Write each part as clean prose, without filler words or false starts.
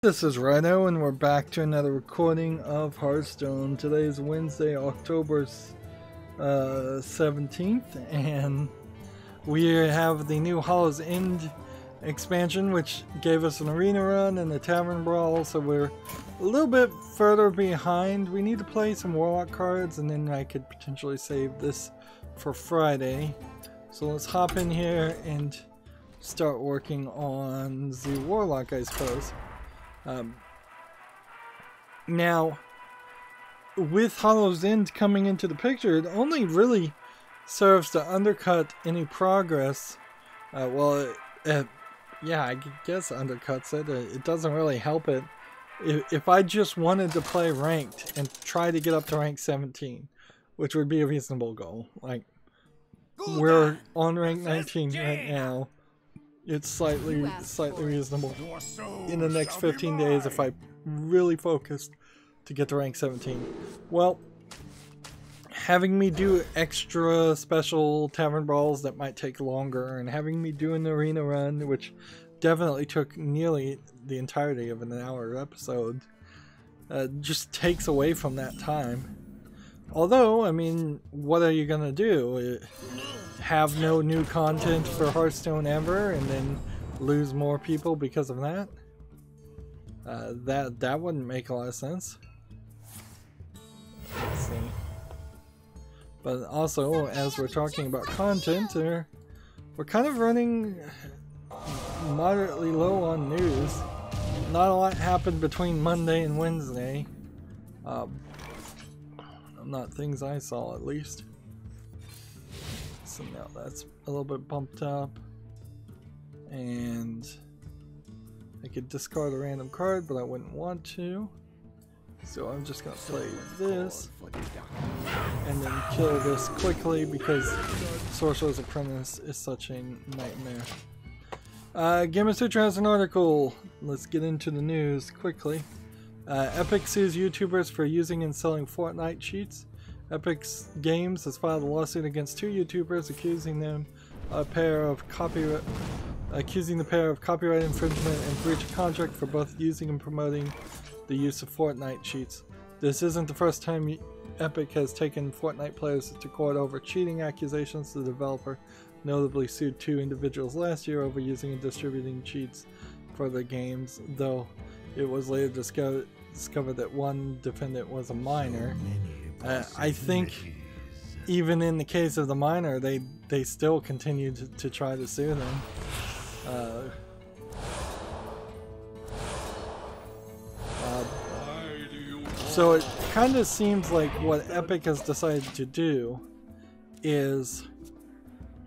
This is Rydo, and we're back to another recording of Hearthstone. Today is Wednesday, October 17th, and we have the new Hollow's End expansion, which gave us an arena run and a tavern brawl, so we're a little bit further behind. We need to play some Warlock cards, and then I could potentially save this for Friday. So let's hop in here and start working on the Warlock, I suppose. Now, with Hollow's End coming into the picture, it only really serves to undercut any progress. Yeah, I guess undercuts it. It doesn't really help it. If I just wanted to play ranked and try to get up to rank 17, which would be a reasonable goal. Like, we're on rank 19 right now. It's slightly reasonable in the next 15 days if I really focused to get to rank 17. Well, having me do extra special tavern brawls that might take longer, and having me do an arena run, which definitely took nearly the entirety of an hour episode, just takes away from that time. Although, I mean, what are you gonna do? Have no new content for Hearthstone ever and then lose more people because of that? That wouldn't make a lot of sense. Let's see. But also, as we're talking about content, we're kind of running moderately low on news. Not a lot happened between Monday and Wednesday. Not things I saw, at least. So now that's a little bit bumped up, and I could discard a random card, but I wouldn't want to, so I'm just gonna play this and then kill this quickly because Sorcerer's Apprentice is such a nightmare. Game of Sutra has an article. Let's get into the news quickly. Epic sues YouTubers for using and selling Fortnite cheats. Epic Games has filed a lawsuit against two YouTubers, accusing the pair of copyright infringement and breach of contract for both using and promoting the use of Fortnite cheats. This isn't the first time Epic has taken Fortnite players to court over cheating accusations. The developer notably sued two individuals last year over using and distributing cheats for the games, though it was later discovered that one defendant was a minor. I think even in the case of the minor, they still continue to try to sue them. So it kind of seems like what Epic has decided to do is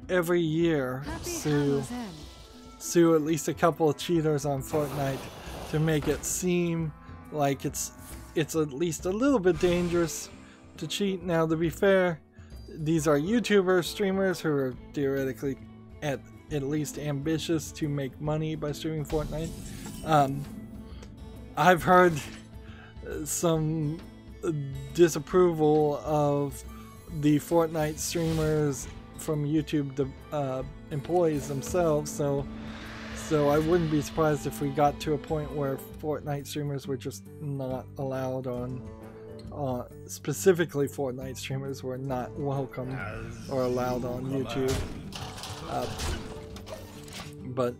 every year sue at least a couple of cheaters on Fortnite to make it seem like it's at least a little bit dangerous to cheat. Now, to be fair, these are YouTubers, streamers who are theoretically at least ambitious to make money by streaming Fortnite. I've heard some disapproval of the Fortnite streamers from YouTube employees themselves, so I wouldn't be surprised if we got to a point where Fortnite streamers were just not allowed on, specifically Fortnite streamers were not welcome or allowed on YouTube. But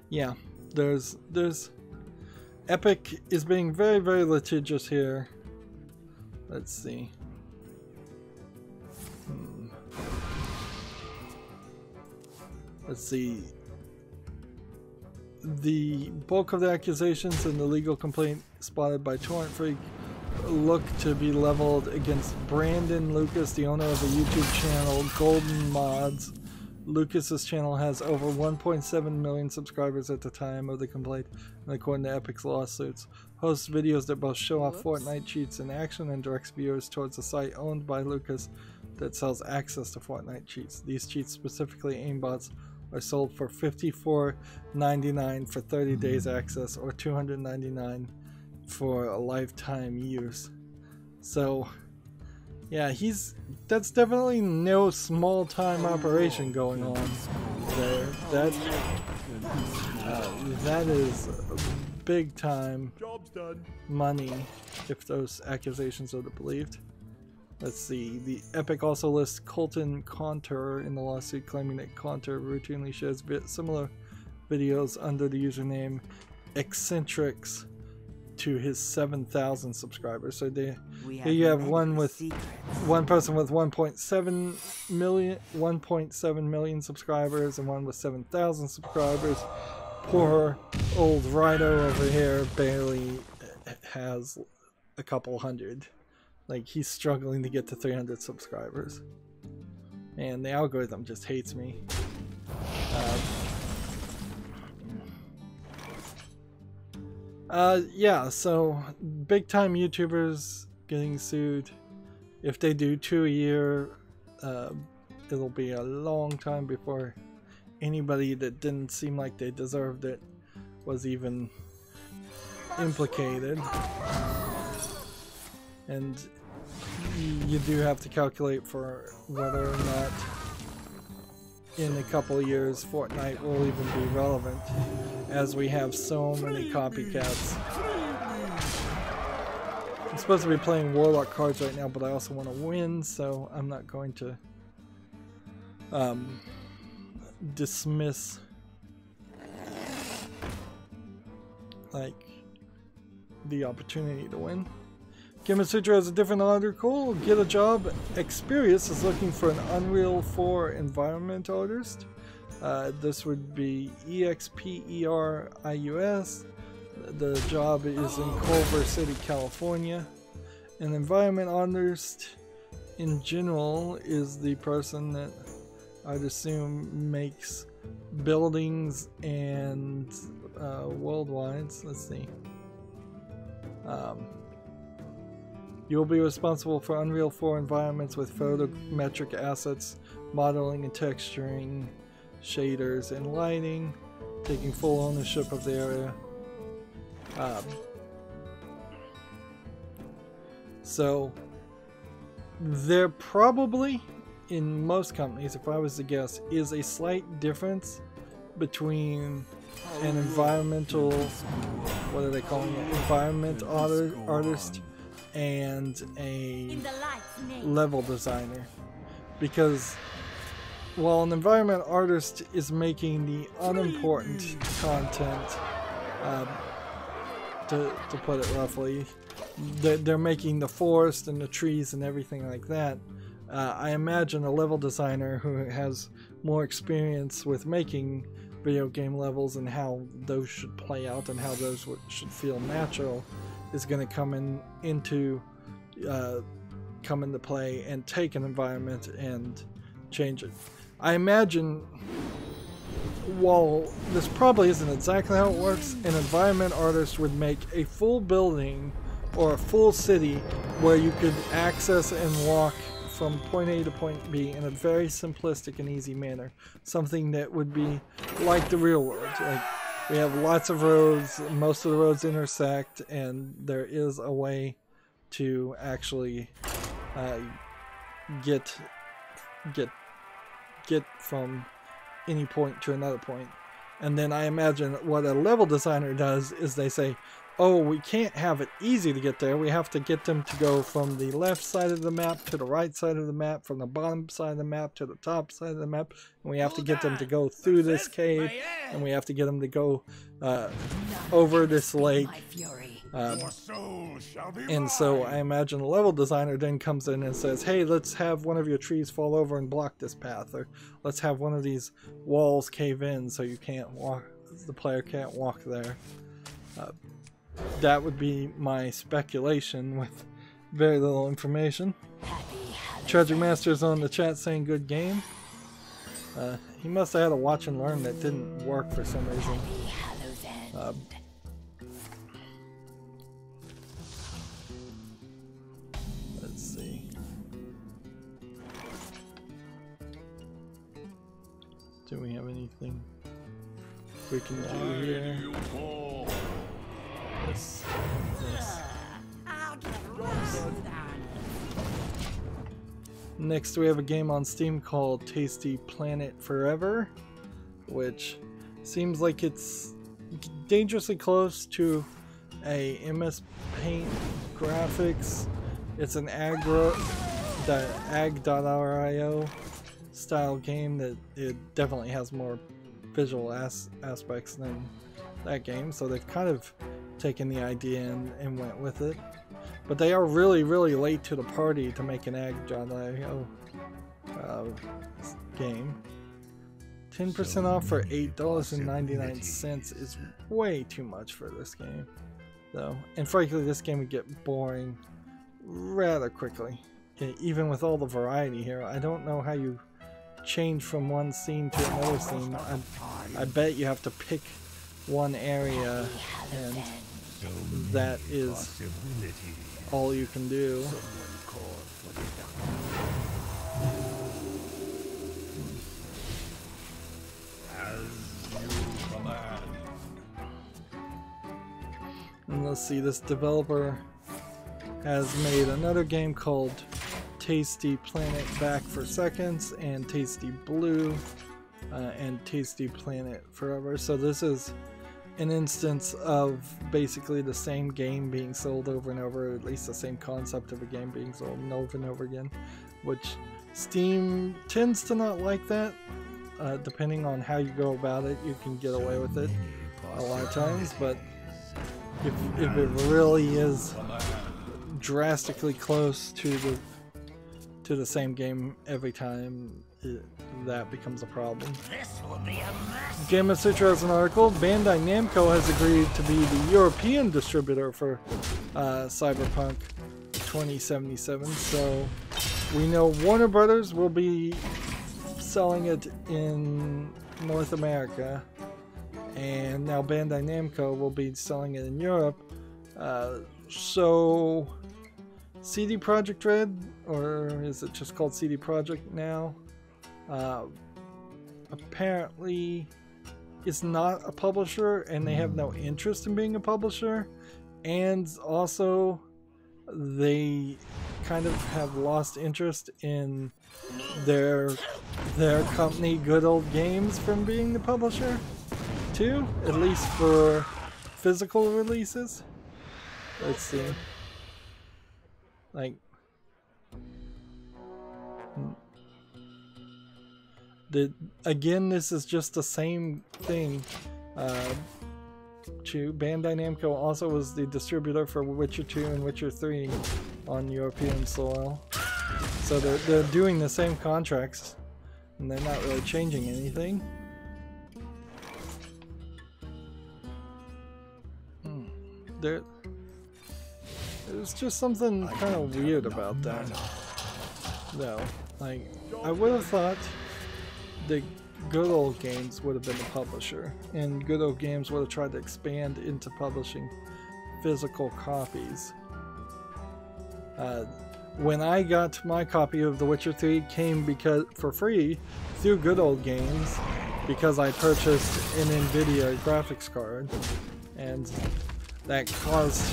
yeah, there's Epic is being very, very litigious here. Let's see. Let's see. The bulk of the accusations and the legal complaint spotted by Torrent Freak look to be leveled against Brandon Lucas, the owner of the YouTube channel Golden Mods. Lucas's channel has over 1.7 million subscribers at the time of the complaint, and according to Epic's lawsuits, hosts videos that both show off Fortnite cheats in action and directs viewers towards a site owned by Lucas that sells access to Fortnite cheats. These cheats, specifically aimbots, are sold for $54.99 for 30 days access, or $299 for a lifetime use. So yeah, that's definitely no small time operation going on there. That is big time Job's done. money, if those accusations are believed. Let's see. The Epic also lists Colton Contour in the lawsuit, claiming that Contour routinely shares similar videos under the username Eccentrics to his 7,000 subscribers. So here you have one person with 1.7 million subscribers and one with 7,000 subscribers. Poor old Rydo over here barely has a couple hundred. Like, he's struggling to get to 300 subscribers. And the algorithm just hates me. Yeah, so big time YouTubers getting sued. If they do 2 a year, it'll be a long time before anybody that didn't seem like they deserved it was even implicated. And you do have to calculate for whether or not in a couple of years Fortnite will even be relevant, as we have so many copycats. I'm supposed to be playing Warlock cards right now, but I also want to win, so I'm not going to dismiss like the opportunity to win. Kimasutra has a different article. Get a job. Experience is looking for an Unreal 4 environment artist. This would be EXPERIUS. The job is in Culver City, California. An environment artist in general is the person that I'd assume makes buildings and worldwide. Let's see. You will be responsible for Unreal 4 environments with photometric assets, modeling and texturing, shaders and lighting, taking full ownership of the area. So there probably, in most companies, if I was to guess, is a slight difference between an environmental, what are they calling it, environment artist and a level designer, because while an environment artist is making the unimportant content, to put it roughly, they're making the forest and the trees and everything like that. I imagine a level designer who has more experience with making video game levels and how those should play out and how those should feel natural is going to come into play and take an environment and change it. I imagine, while this probably isn't exactly how it works, an environment artist would make a full building or a full city where you could access and walk from point A to point B in a very simplistic and easy manner. Something that would be like the real world. Like, we have lots of roads, most of the roads intersect, and there is a way to actually get from any point to another point. And then I imagine what a level designer does is they say, oh, we can't have it easy to get there. We have to get them to go from the left side of the map to the right side of the map, from the bottom side of the map to the top side of the map. And we have to get them to go through this cave, and we have to get them to go over this lake. And so I imagine a level designer then comes in and says, hey, let's have one of your trees fall over and block this path, or let's have one of these walls cave in so you can't walk, the player can't walk there. That would be my speculation with very little information. Tragic Master's on the chat saying good game. He must have had a watch and learn that didn't work for some reason. Let's see. Do we have anything we can do here? Yes. Next we have a game on Steam called Tasty Planet Forever, which seems like it's dangerously close to a MS Paint graphics. It's an ag.io style game that it definitely has more visual aspects than that game, so they've kind of taken the idea and went with it. But they are really late to the party to make an ag.io game. 10% off for $8.99 is way too much for this game, though. And frankly, this game would get boring rather quickly. Even with all the variety here, I don't know how you change from one scene to another scene. I bet you have to pick one area, and that is all you can do. And let's see, this developer has made another game called Tasty Planet Back for Seconds and Tasty Blue and Tasty Planet Forever. So this is an instance of basically the same game being sold over and over, at least the same concept of a game being sold over and over again, which Steam tends to not like that. Depending on how you go about it, you can get away with it a lot of times, but if it really is drastically close to the same game every time, that becomes a problem. Game of Citra has an article. Bandai Namco has agreed to be the European distributor for Cyberpunk 2077. So we know Warner Brothers will be selling it in North America, and now Bandai Namco will be selling it in Europe. So CD Projekt Red, or is it just called CD Projekt now, apparently is not a publisher, and they have no interest in being a publisher, and also they kind of have lost interest in their company Good Old Games from being the publisher too, at least for physical releases. Let's see, like again, this is just the same thing. Bandai Namco also was the distributor for Witcher 2 and Witcher 3 on European soil. So they're doing the same contracts, and they're not really changing anything. There's just something kind of weird about that, though. Like, I would have thought the Good Old Games would have been the publisher, and Good Old Games would have tried to expand into publishing physical copies. When I got my copy of The Witcher 3, it came for free through Good Old Games because I purchased an NVIDIA graphics card, and that caused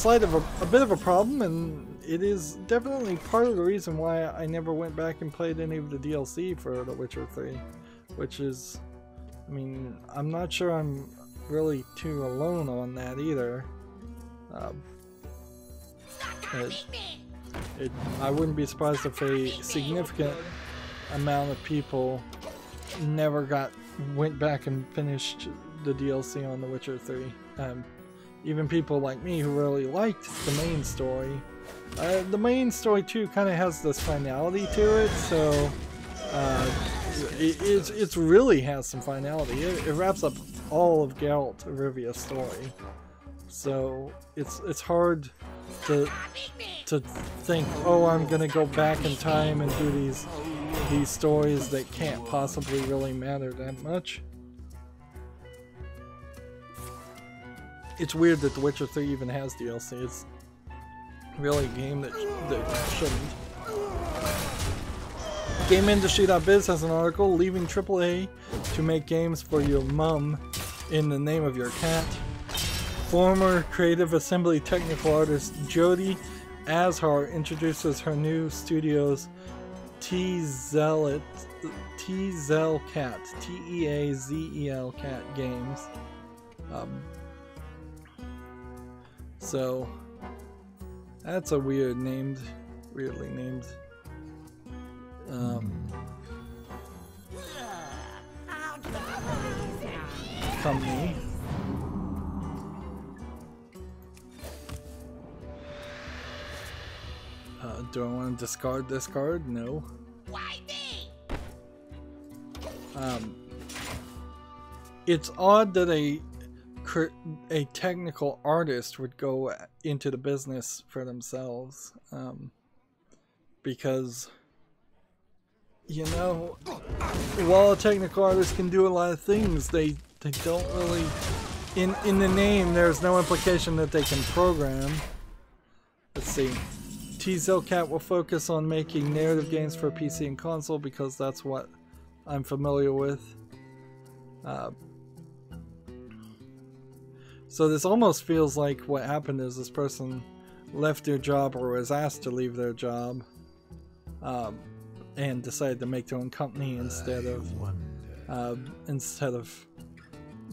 a bit of a problem, and it is definitely part of the reason why I never went back and played any of the DLC for The Witcher 3, which is, I mean, I'm not sure I'm really too alone on that either. I wouldn't be surprised if a significant amount of people never went back and finished the DLC on The Witcher 3. Even people like me who really liked the main story. The main story too kind of has this finality to it, so it really has some finality. It wraps up all of Geralt of Rivia's story, so it's hard to think, oh, I'm gonna go back in time and do these stories that can't possibly really matter that much. It's weird that The Witcher 3 even has DLC. It's really a game that shouldn't. GameIndustry.biz has an article, leaving AAA to make games for your mum in the name of your cat. Former Creative Assembly technical artist Jody Azhar introduces her new studio's Teazel Cat, Teazel Cat games. So that's a weirdly named company. Do I want to discard this card? No. Why me? It's odd that a technical artist would go into the business for themselves, because, you know, while a technical artist can do a lot of things, they don't really, in the name, there's no implication that they can program. Let's see. Tzellcat will focus on making narrative games for PC and console because that's what I'm familiar with. So this almost feels like what happened is this person left their job or was asked to leave their job, and decided to make their own company instead of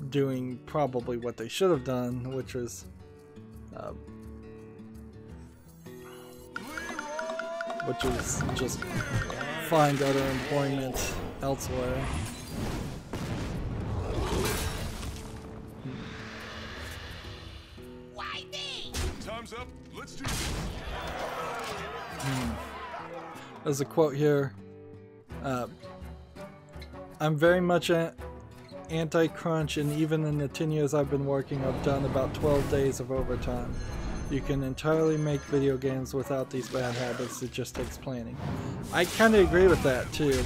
doing probably what they should have done, which was just find other employment elsewhere. Why me? Time's up. Let's do this. There's a quote here. I'm very much anti-crunch, and even in the 10 years I've been working, I've done about 12 days of overtime. You can entirely make video games without these bad habits. It just takes planning. I kind of agree with that too.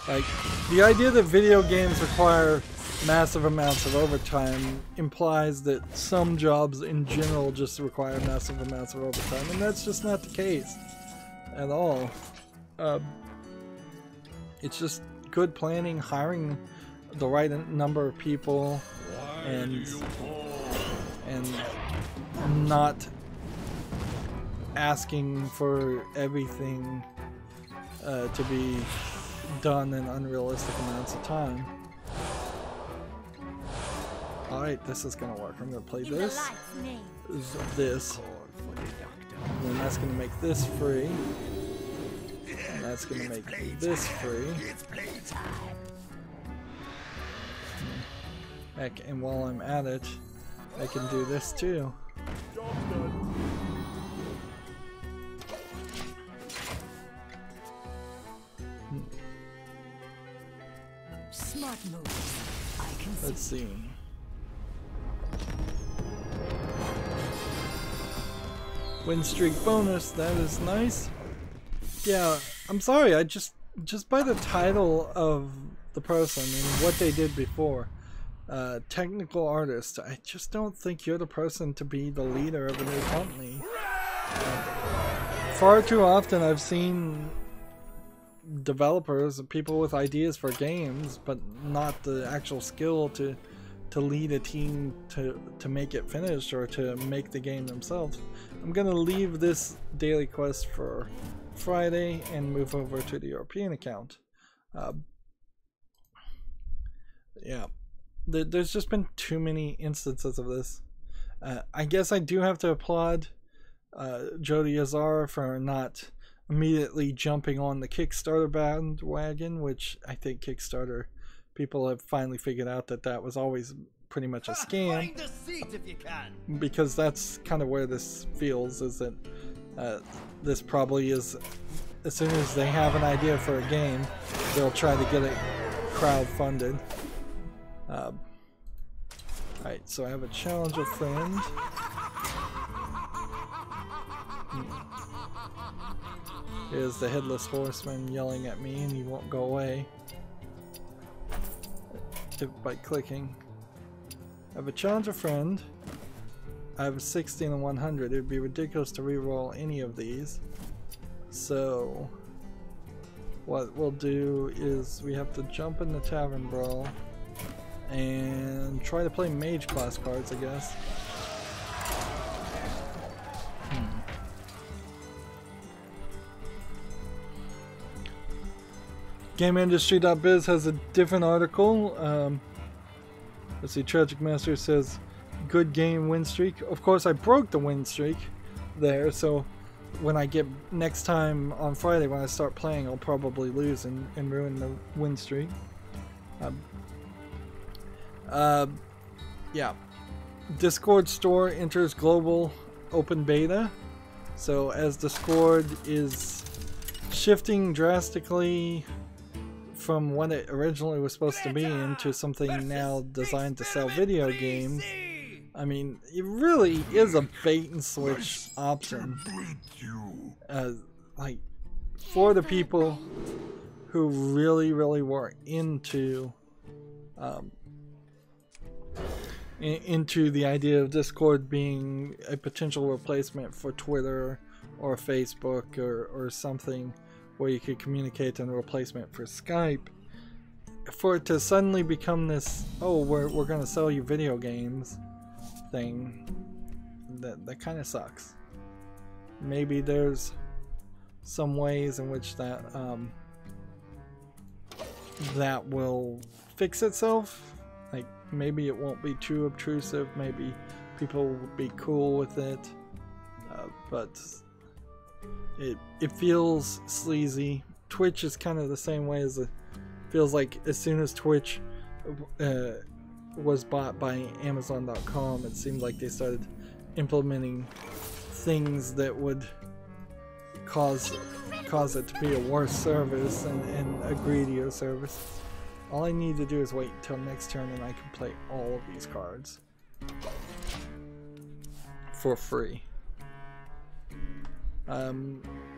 Like, the idea that video games require massive amounts of overtime implies that some jobs in general just require massive amounts of overtime, and that's just not the case at all. It's just good planning, hiring the right number of people, and not asking for everything to be done in unrealistic amounts of time. Alright, this is gonna work. I'm gonna play this, and then that's gonna make this free, and that's gonna make this free. Heck, and while I'm at it, I can do this too. Smart moves. I can see. Let's see. Win streak bonus, that is nice. Yeah, I'm sorry, I just by the title of the person and what they did before, technical artist, I just don't think you're the person to be the leader of a new company. Far too often I've seen developers, people with ideas for games, but not the actual skill to lead a team to make it finished or to make the game themselves. I'm gonna leave this daily quest for Friday and move over to the European account. Yeah, there's just been too many instances of this. I guess I do have to applaud Jody Azar for not immediately jumping on the Kickstarter bandwagon, which I think Kickstarter people have finally figured out that was always pretty much a scam. Find a seat if you can. Because that's kind of where this feels, is that this probably is, as soon as they have an idea for a game, they'll try to get it crowdfunded. Alright, so I have a challenge a friend. Here's the headless horseman yelling at me, and he won't go away by clicking. I have a challenge a friend. I have a 60 and a 100. It would be ridiculous to reroll any of these. So what we'll do is we have to jump in the tavern brawl and try to play mage class cards, I guess. GameIndustry.biz has a different article. Let's see, Tragic Master says, good game win streak. Of course, I broke the win streak there, so when I get next time on Friday when I start playing, I'll probably lose and ruin the win streak. Yeah. Discord store enters global open beta. So as Discord is shifting drastically from what it originally was supposed to be into something now designed to sell video games, I mean, it really is a bait and switch option. Like, for the people who really were into the idea of Discord being a potential replacement for Twitter or Facebook or something where you could communicate, and a replacement for Skype. For it to suddenly become this, oh, we're going to sell you video games thing, that kind of sucks. Maybe there's some ways in which that that will fix itself. Like, maybe it won't be too obtrusive, maybe people will be cool with it, but it feels sleazy. Twitch is kind of the same way as it feels like as soon as Twitch was bought by Amazon.com, it seemed like they started implementing things that would cause it to be a worse service and a greedier service. All I need to do is wait until next turn and I can play all of these cards for free.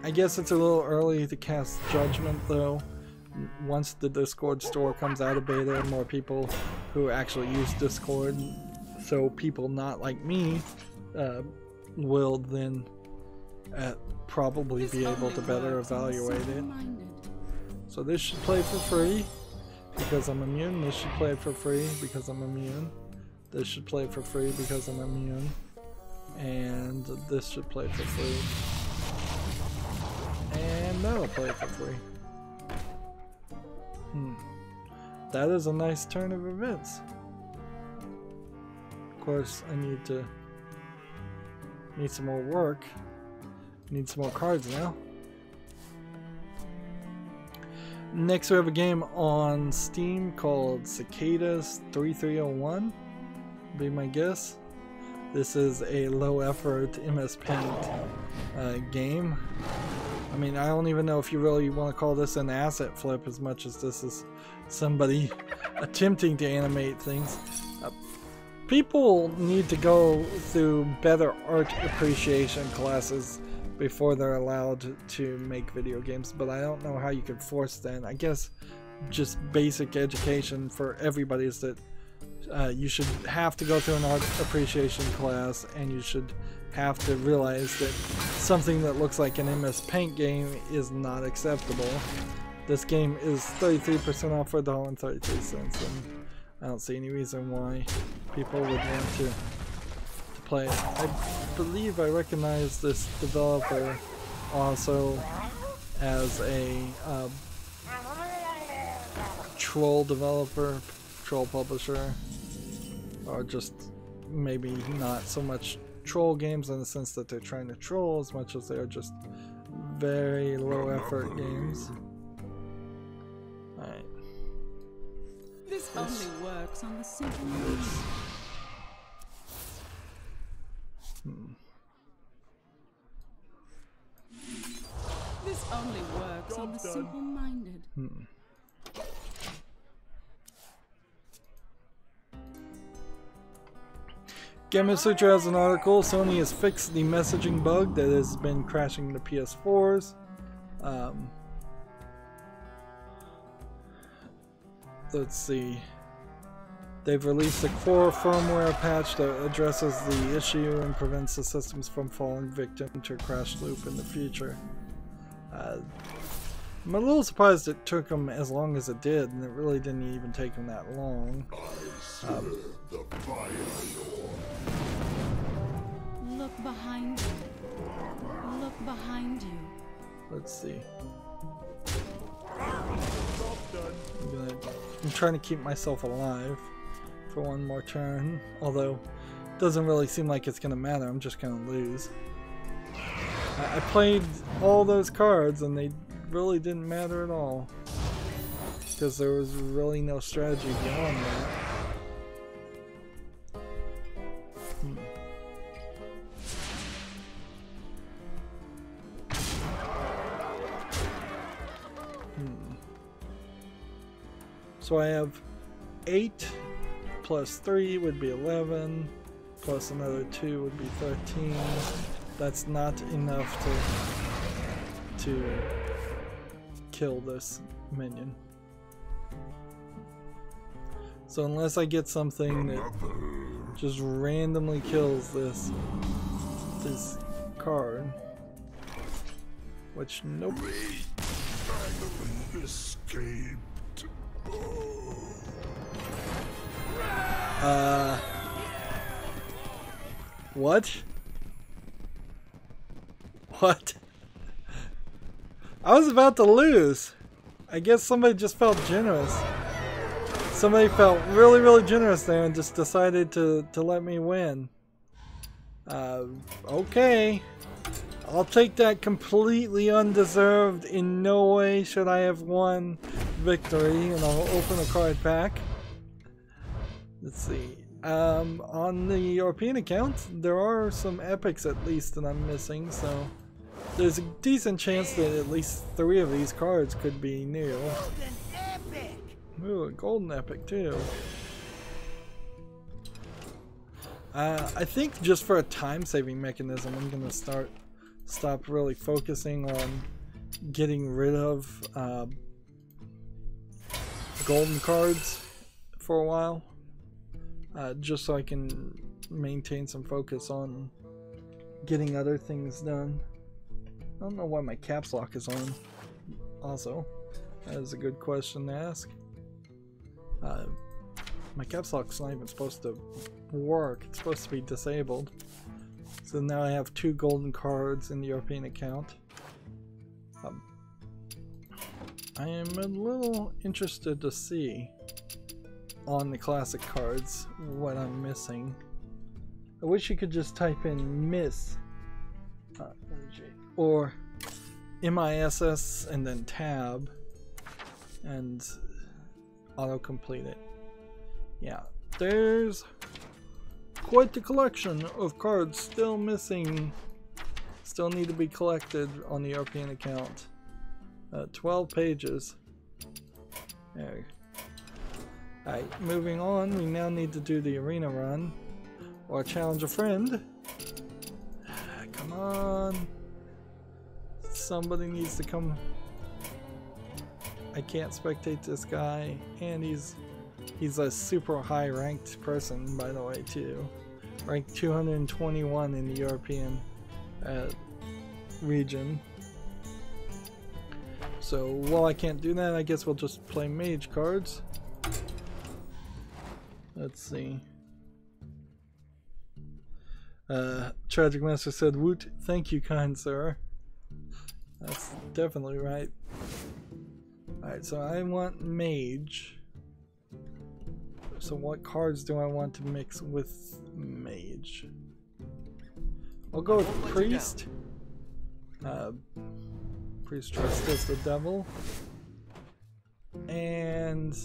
I guess it's a little early to cast judgment though. Once the Discord store comes out of beta, more people who actually use Discord, so people not like me, will then probably be able to better evaluate it. So this should play for free because I'm immune. This should play for free because I'm immune. This should play for free because I'm immune. And this should play for free. And that'll play for free. That is a nice turn of events. Of course, I need some more work. Need some more cards now. Next we have a game on Steam called Cicadas 3301. Be my guess. This is a low effort MS Paint game. I mean, I don't even know if you really want to call this an asset flip as much as this is somebody attempting to animate things. People need to go through better art appreciation classes before they're allowed to make video games, but I don't know how you could force that. I guess just basic education for everybody is that you should have to go through an art appreciation class, and you should have to realize that something that looks like an MS Paint game is not acceptable. This game is 33% off for $1.33, and I don't see any reason why people would want to play it. I believe I recognize this developer also as a troll developer, troll publisher, or just maybe not so much troll games in the sense that they're trying to troll as much as they're just very low effort games. Alright. This only works on the simple mind. This only works on the simple-minded. Game Sutra has an article. Sony has fixed the messaging bug that has been crashing the PS4s. Let's see. They've released a core firmware patch that addresses the issue and prevents the systems from falling victim to a crash loop in the future. I'm a little surprised it took them as long as it did, and it really didn't even take them that long. Look behind you. Look behind you. Let's see. I'm trying to keep myself alive for one more turn. Although, it doesn't really seem like it's gonna matter. I'm just gonna lose. I played all those cards and they really didn't matter at all. Because there was really no strategy beyond that. So I have 8 plus 3 would be 11, plus another 2 would be 13. That's not enough to kill this minion. So unless I get something that just randomly kills this card, which nope. Escaped. What? What? I was about to lose. I guess somebody just felt generous. Somebody felt really, really generous there and just decided to let me win. Okay. I'll take that completely undeserved. In no way should I have won victory, and I'll open a card pack. Let's see. On the European account, there are some epics at least that I'm missing, so there's a decent chance that at least 3 of these cards could be new. Golden epic. Ooh, a golden epic too. I think just for a time-saving mechanism, I'm gonna stop really focusing on getting rid of golden cards for a while. Just so I can maintain some focus on getting other things done. I don't know why my caps lock is on. Also, that is a good question to ask. My caps lock's not even supposed to work. It's supposed to be disabled. So now I have 2 golden cards in the European account. I am a little interested to see on the classic cards what I'm missing. I wish you could just type in miss or MISS and then tab and auto-complete it. Yeah, there's quite the collection of cards still missing, still need to be collected on the European account. 12 pages. There. Alright, moving on, we now need to do the arena run or challenge a friend. Come on. Somebody needs to come. I can't spectate this guy, and he's a super high ranked person, by the way, too. Ranked 221 in the European region. So while I can't do that, I guess we'll just play mage cards. Let's see. Tragic Master said, "Woot, thank you, kind sir." That's definitely right. Alright, so I want mage. So what cards do I want to mix with mage? I'll go with priest. Priest dressed as the devil. And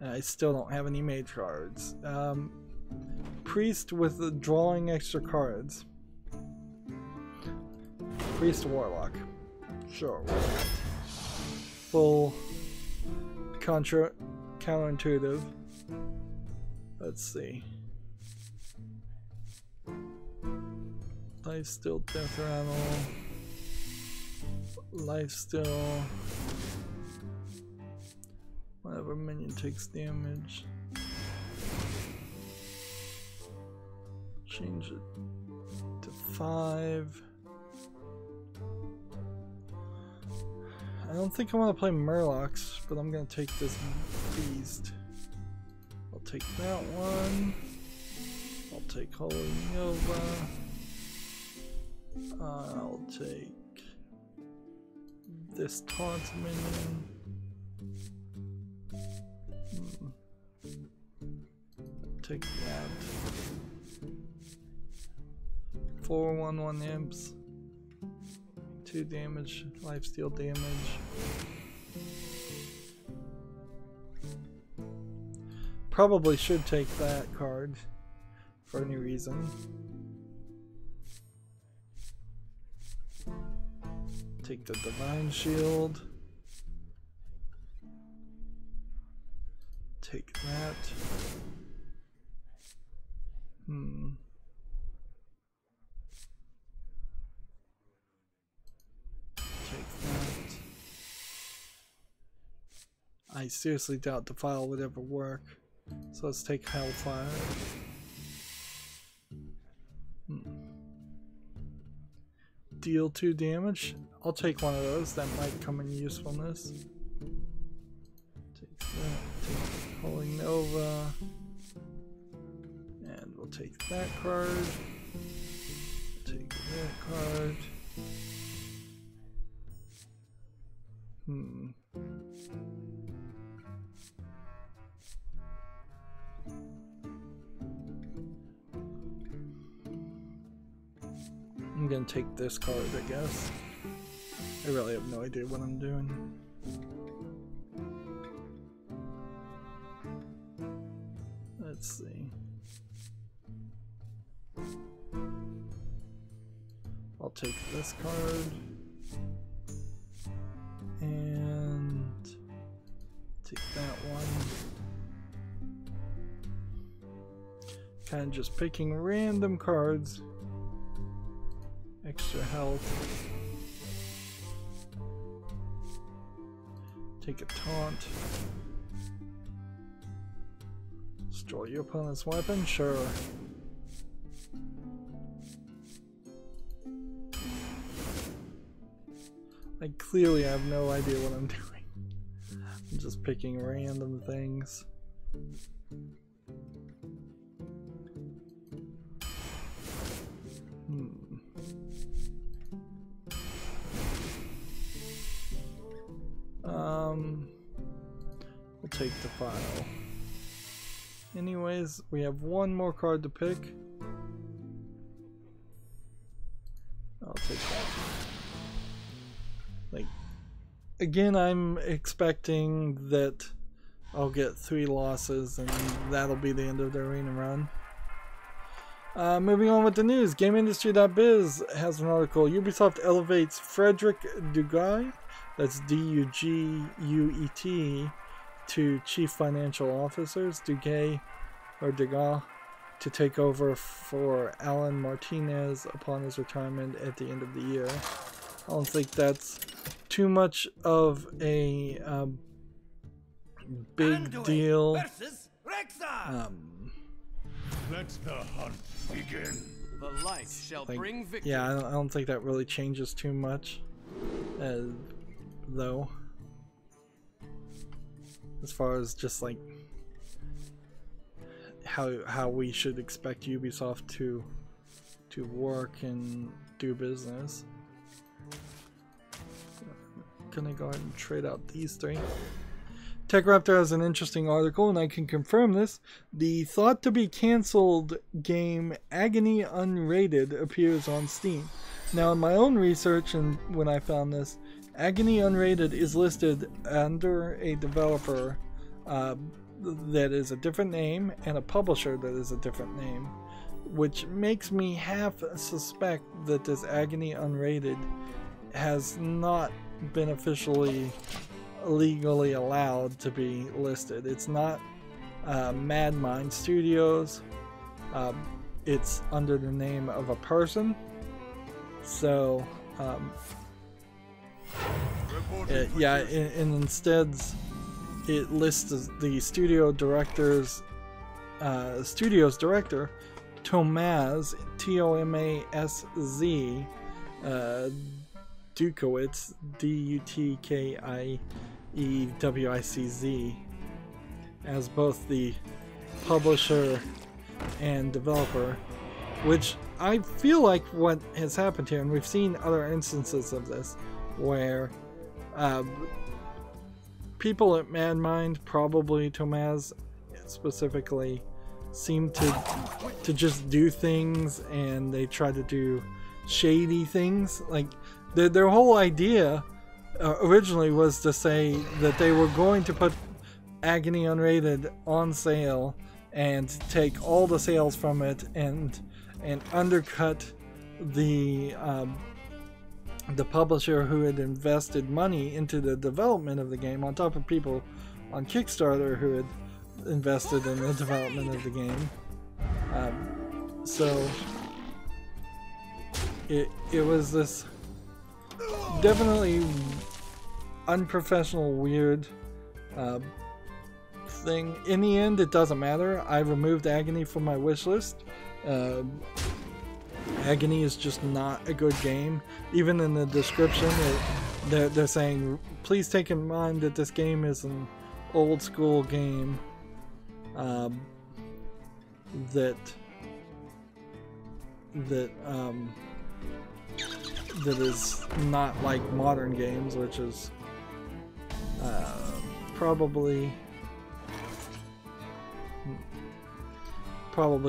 I still don't have any mage cards. Priest with the drawing extra cards. Priest warlock. Sure. Full counterintuitive. Let's see. Lifesteal, death rattle. Lifesteal. Whenever minion takes damage. Change it to 5. I don't think I want to play Murlocs, but I'm going to take this beast. I'll take that one. I'll take Holy Nova. I'll take this taunt minion. take that. 4/1/1 imps. 2 damage, lifesteal damage. Probably should take that card for any reason. Take the Divine Shield. Take that. Take that. I seriously doubt the file would ever work. So let's take Hellfire. Deal 2 damage. I'll take one of those. That might come in usefulness. Take that. Take Holy Nova. And we'll take that card. Take that card. I'm gonna take this card, I guess. I really have no idea what I'm doing. Let's see. I'll take this card. And take that one. Kind of just picking random cards. Extra health. Take a taunt. Destroy your opponent's weapon? Sure. I clearly have no idea what I'm doing. I'm just picking random things. We'll take the file. Anyways, we have one more card to pick. I'll take that. Like, again, I'm expecting that I'll get 3 losses and that'll be the end of the arena run. Moving on with the news, GameIndustry.biz has an article. Ubisoft elevates Frederick Duguet, that's D-U-G-U-E-T, to Chief Financial Officers, Duguet, to take over for Alan Martinez upon his retirement at the end of the year. I don't think that's too much of a big deal. Let the hunt begin. The light shall bring victory. Yeah, I don't think that really changes too much, though. As far as just like how we should expect Ubisoft to work and do business. Gonna go ahead and trade out these 3. TechRaptor has an interesting article, and I can confirm this. The thought-to-be-cancelled game Agony Unrated appears on Steam. Now, in my own research, and when I found this, Agony Unrated is listed under a developer that is a different name and a publisher that is a different name, which makes me half suspect that this Agony Unrated has not been officially legally allowed to be listed. It's not Mad Mind Studios. It's under the name of a person. So yeah, and instead it lists the studio's director, Tomaz, T-O-M-A-S-Z, Dukowitz, D-U-T-K-I-E-W-I-C-Z, as both the publisher and developer, which I feel like what has happened here, and we've seen other instances of this, where people at MadMind, probably Tomaz specifically, seem to just do things, and they try to do shady things. Like their whole idea originally was to say that they were going to put Agony Unrated on sale and take all the sales from it and undercut the publisher who had invested money into the development of the game, on top of people on Kickstarter who had invested in the development of the game. So it was this definitely unprofessional, weird thing. In the end, it doesn't matter. I removed Agony from my wish list. Agony is just not a good game. Even in the description, they're saying, please take in mind that this game is an old school game that is not like modern games, which is probably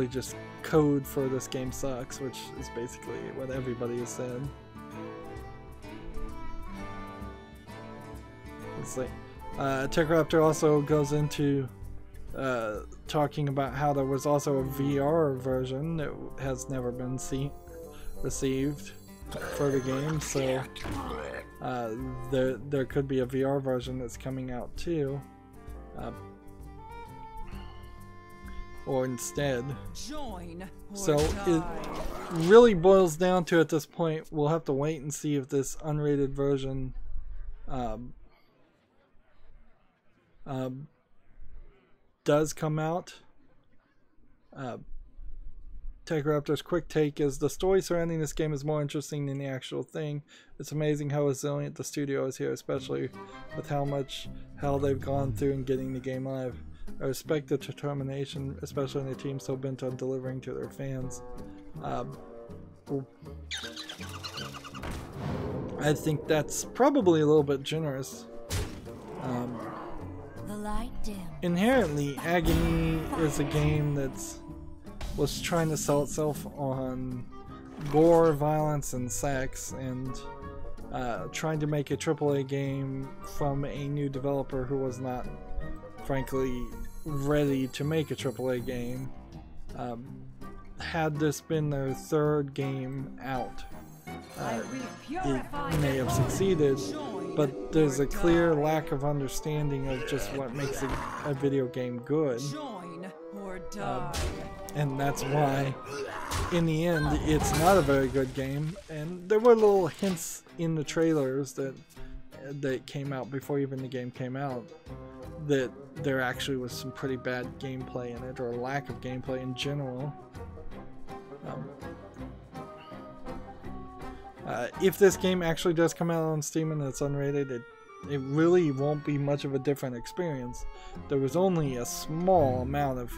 just code for this game sucks, which is basically what everybody has said. It's like TechRaptor also goes into talking about how there was also a VR version that has never been received for the game, so there could be a VR version that's coming out too, or instead. So it really boils down to, at this point, we'll have to wait and see if this unrated version does come out. TechRaptor's quick take is, the story surrounding this game is more interesting than the actual thing. It's amazing how resilient the studio is here, especially with how much hell they've gone through in getting the game live. I respect the determination, especially in a team so bent on delivering to their fans. I think that's probably a little bit generous. Inherently, Agony is a game was trying to sell itself on gore, violence, and sex, and trying to make a AAA game from a new developer who was not, frankly, ready to make a AAA game. Had this been their third game out, it may have succeeded, but there's a clear lack of understanding of just what makes a video game good. And that's why, in the end, it's not a very good game. And there were little hints in the trailers that came out before even the game came out, that there actually was some pretty bad gameplay in it, or a lack of gameplay in general. If this game actually does come out on Steam and it's unrated, it really won't be much of a different experience. There was only a small amount of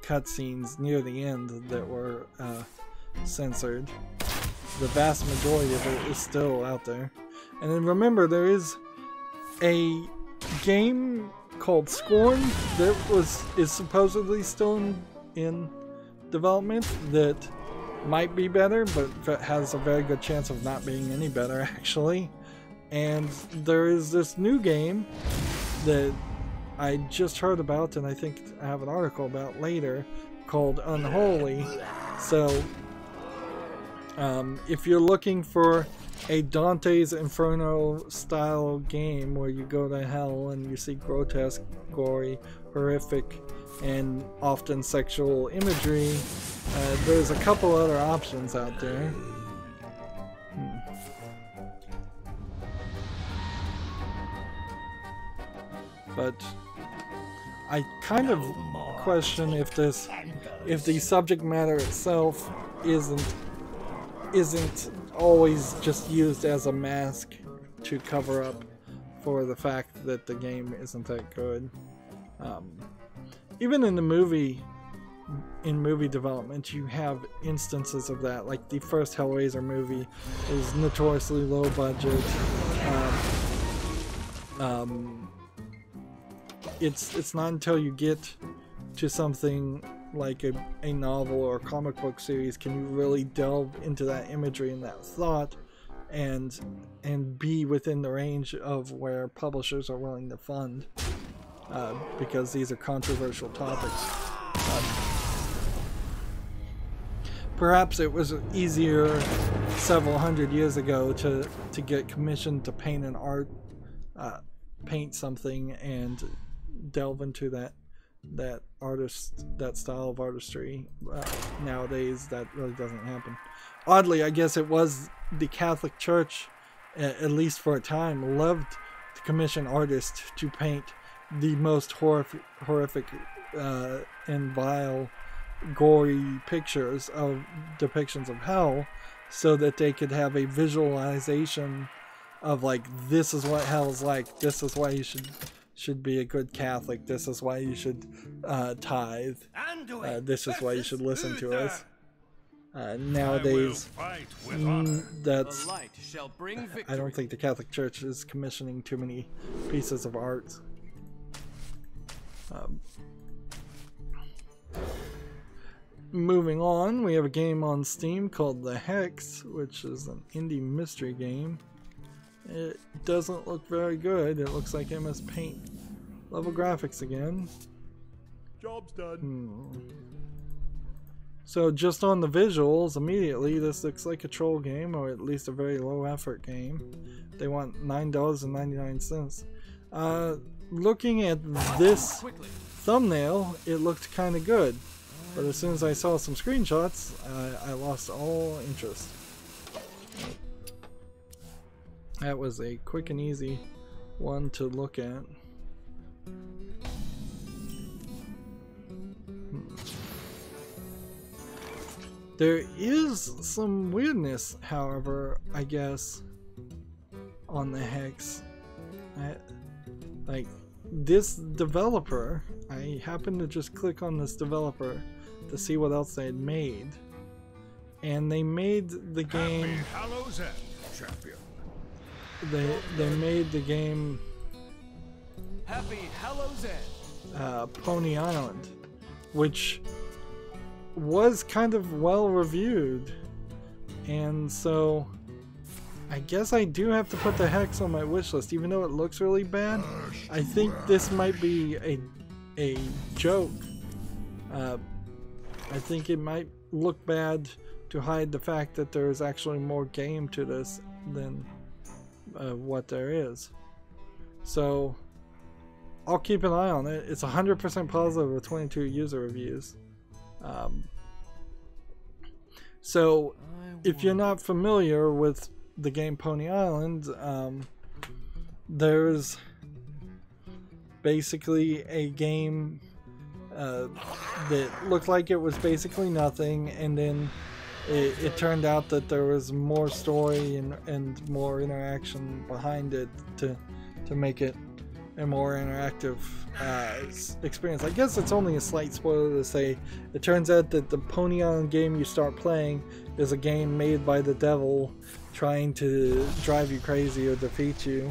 cutscenes near the end that were censored. The vast majority of it is still out there. And then remember, there is a game called Scorn that is supposedly still in development that might be better, but has a very good chance of not being any better, actually. And there is this new game that I just heard about, and I think I have an article about later, called Unholy. So if you're looking for a Dante's Inferno style game where you go to hell and you see grotesque, gory, horrific, and often sexual imagery, there's a couple other options out there. But I kind of question if the subject matter itself isn't always just used as a mask to cover up for the fact that the game isn't that good. Even in movie development, you have instances of that. Like the first Hellraiser movie is notoriously low budget. It's not until you get to something like a novel or a comic book series can you really delve into that imagery and that thought and be within the range of where publishers are willing to fund, because these are controversial topics. Perhaps it was easier several hundred years ago to get commissioned to paint an art, paint something and delve into that style of artistry. Nowadays that really doesn't happen. Oddly, I guess it was the Catholic Church, at least for a time, loved to commission artists to paint the most horrific and vile, gory pictures of depictions of hell, so that they could have a visualization of, like, this is what hell's like, this is why you should be a good Catholic, this is why you should tithe, this is why you should listen to us. Nowadays, that's, I don't think the Catholic Church is commissioning too many pieces of art. Moving on, we have a game on Steam called The Hex, which is an indie mystery game. It doesn't look very good. It looks like MS Paint level graphics again. Job's done. So just on the visuals, immediately this looks like a troll game, or at least a very low effort game. They want $9.99. Looking at this thumbnail, it looked kind of good, but as soon as I saw some screenshots, I lost all interest. That was a quick and easy one to look at. There is some weirdness, however, I guess, on the Hex. Like, this developer, I happened to just click on this developer to see what else they had made, and they made the game. They made the game Happy Hallows End. Pony Island, which was kind of well reviewed, and so I guess I do have to put the Hex on my wish list, even though it looks really bad. I think this might be a joke. I think it might look bad to hide the fact that there is actually more game to this than what there is. So I'll keep an eye on it. It's 100% positive with 22 user reviews. So if you're not familiar with the game Pony Island, there's basically a game that looked like it was basically nothing, and then it turned out that there was more story and more interaction behind it to make it a more interactive experience. I guess it's only a slight spoiler to say it turns out that the Pony Island game you start playing is a game made by the devil trying to drive you crazy or defeat you,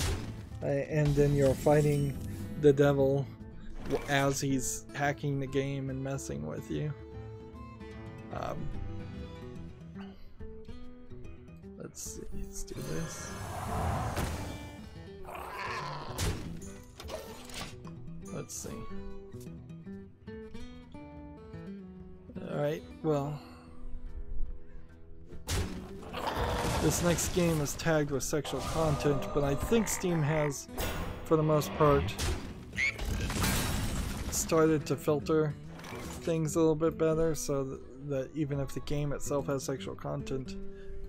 and then you're fighting the devil as he's hacking the game and messing with you. Let's see, let's do this. Let's see. Alright, well, this next game is tagged with sexual content, but I think Steam has, for the most part, started to filter things a little bit better, so that even if the game itself has sexual content,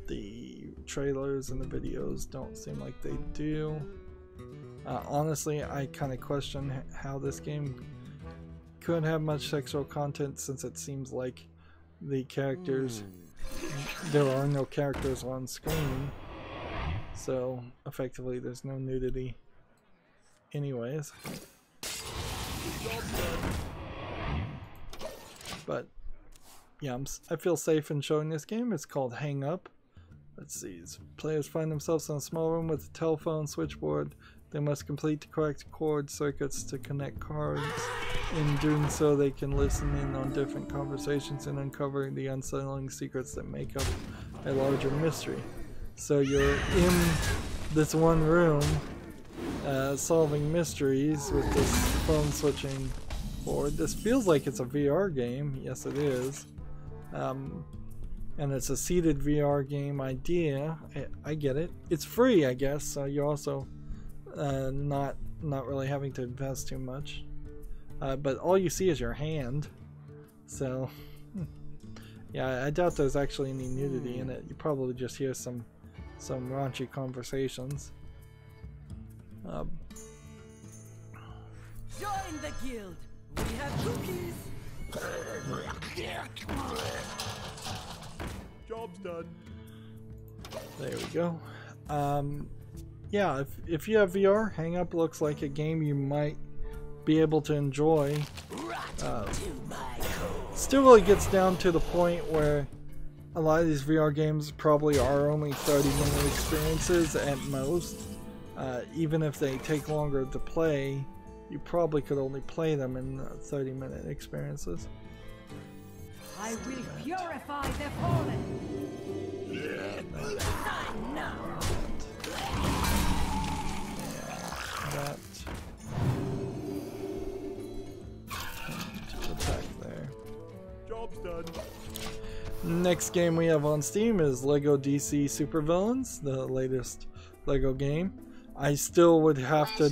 the trailers and the videos don't seem like they do. Honestly, I kind of question how this game could have much sexual content, since it seems like the characters, there are no characters on screen, so effectively there's no nudity anyways. But yeah, I feel safe in showing this game. It's called Hang Up. Let's see, players find themselves in a small room with a telephone, switchboard, They must complete the correct chord circuits to connect cards. In doing so, they can listen in on different conversations and uncover the unsettling secrets that make up a larger mystery. So you're in this one room solving mysteries with this phone switching board. This feels like it's a VR game. Yes, it is. And it's a seated VR game idea. I get it. It's free, I guess, so you're also not really having to invest too much. But all you see is your hand. So, yeah, I doubt there's actually any nudity in it. You probably just hear some raunchy conversations. Join the guild. We have cookies. Job's done. There we go. Yeah, if you have VR, Hang Up looks like a game you might be able to enjoy. Still really gets down to the point where a lot of these VR games probably are only 30-minute experiences at most. Even if they take longer to play, you probably could only play them in 30-minute experiences. I will purify the fallen. That. And attack there. Job's done. Next game we have on Steam is Lego DC Supervillains, the latest Lego game. I still would have to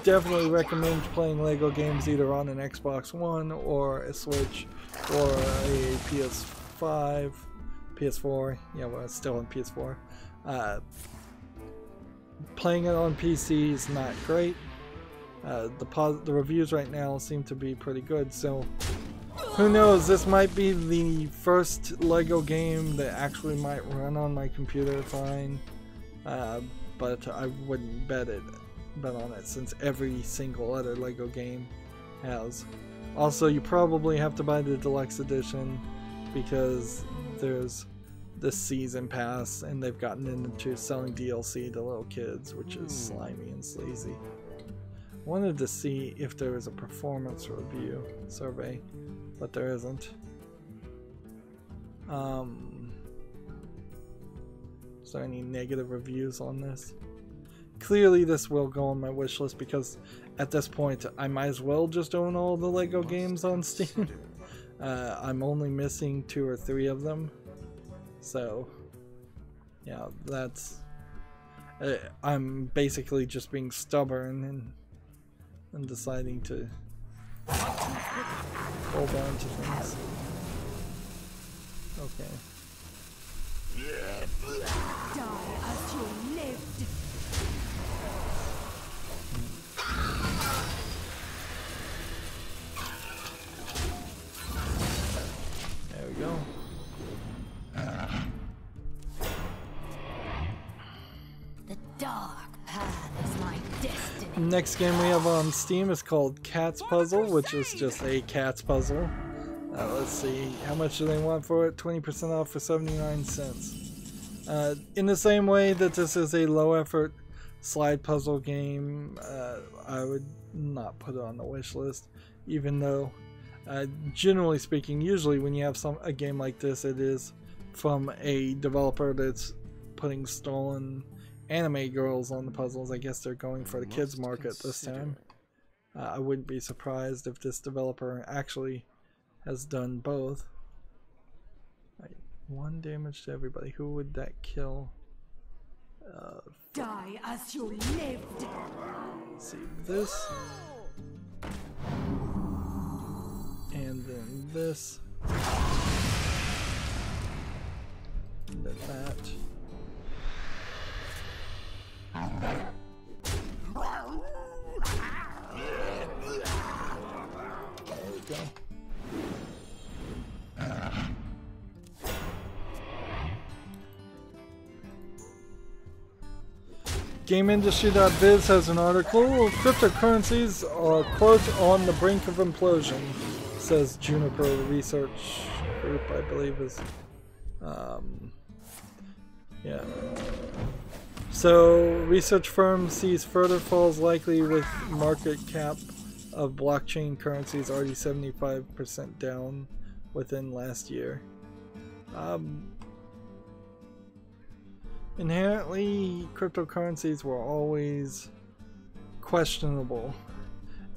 definitely recommend playing Lego games either on an Xbox One or a Switch or a PS5, PS4. Yeah, well, it's still on PS4. Playing it on PC is not great. The reviews right now seem to be pretty good, so who knows, this might be the first Lego game that actually might run on my computer fine, but I wouldn't bet on it since every single other Lego game has. Also, you probably have to buy the deluxe edition because there's this season pass and they've gotten into selling DLC to little kids, which is slimy and sleazy. Wanted to see if there was a performance review survey, but there isn't. Is there any negative reviews on this? Clearly this will go on my wish list because at this point I might as well just own all the Lego games on Steam. I'm only missing 2 or 3 of them. So yeah, that's I'm basically just being stubborn and deciding to hold on to things. Okay. Die as you lived. There we go. The dark path is my destiny. Next game we have on Steam is called Cat's Puzzle, which is just a cat's puzzle. Let's see, how much do they want for it? 20% off for 79 cents. In the same way that this is a low effort slide puzzle game, I would not put it on the wish list, even though generally speaking, usually when you have a game like this, it is from a developer that's putting stolen anime girls on the puzzles. I guess they're going for the kids market this time. I wouldn't be surprised if this developer actually has done both. Right, 1 damage to everybody. Who would that kill? Die as you lived. Let's see, this. And then this. And then that. There we go. GameIndustry.biz has an article. Cryptocurrencies are, quote, on the brink of implosion, says Juniper Research Group, I believe is, yeah. So, research firm sees further falls likely with market cap of blockchain currencies already 75% down within last year. Inherently, cryptocurrencies were always questionable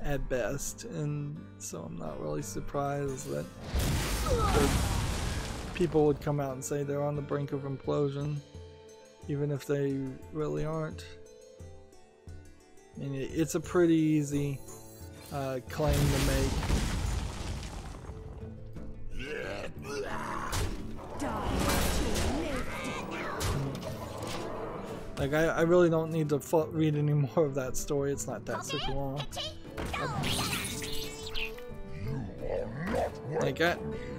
at best, and so I'm not really surprised that people would come out and say they're on the brink of implosion, even if they really aren't. I mean, it's a pretty easy claim to make. Like, I really don't need to read any more of that story. It's not that super long. Like,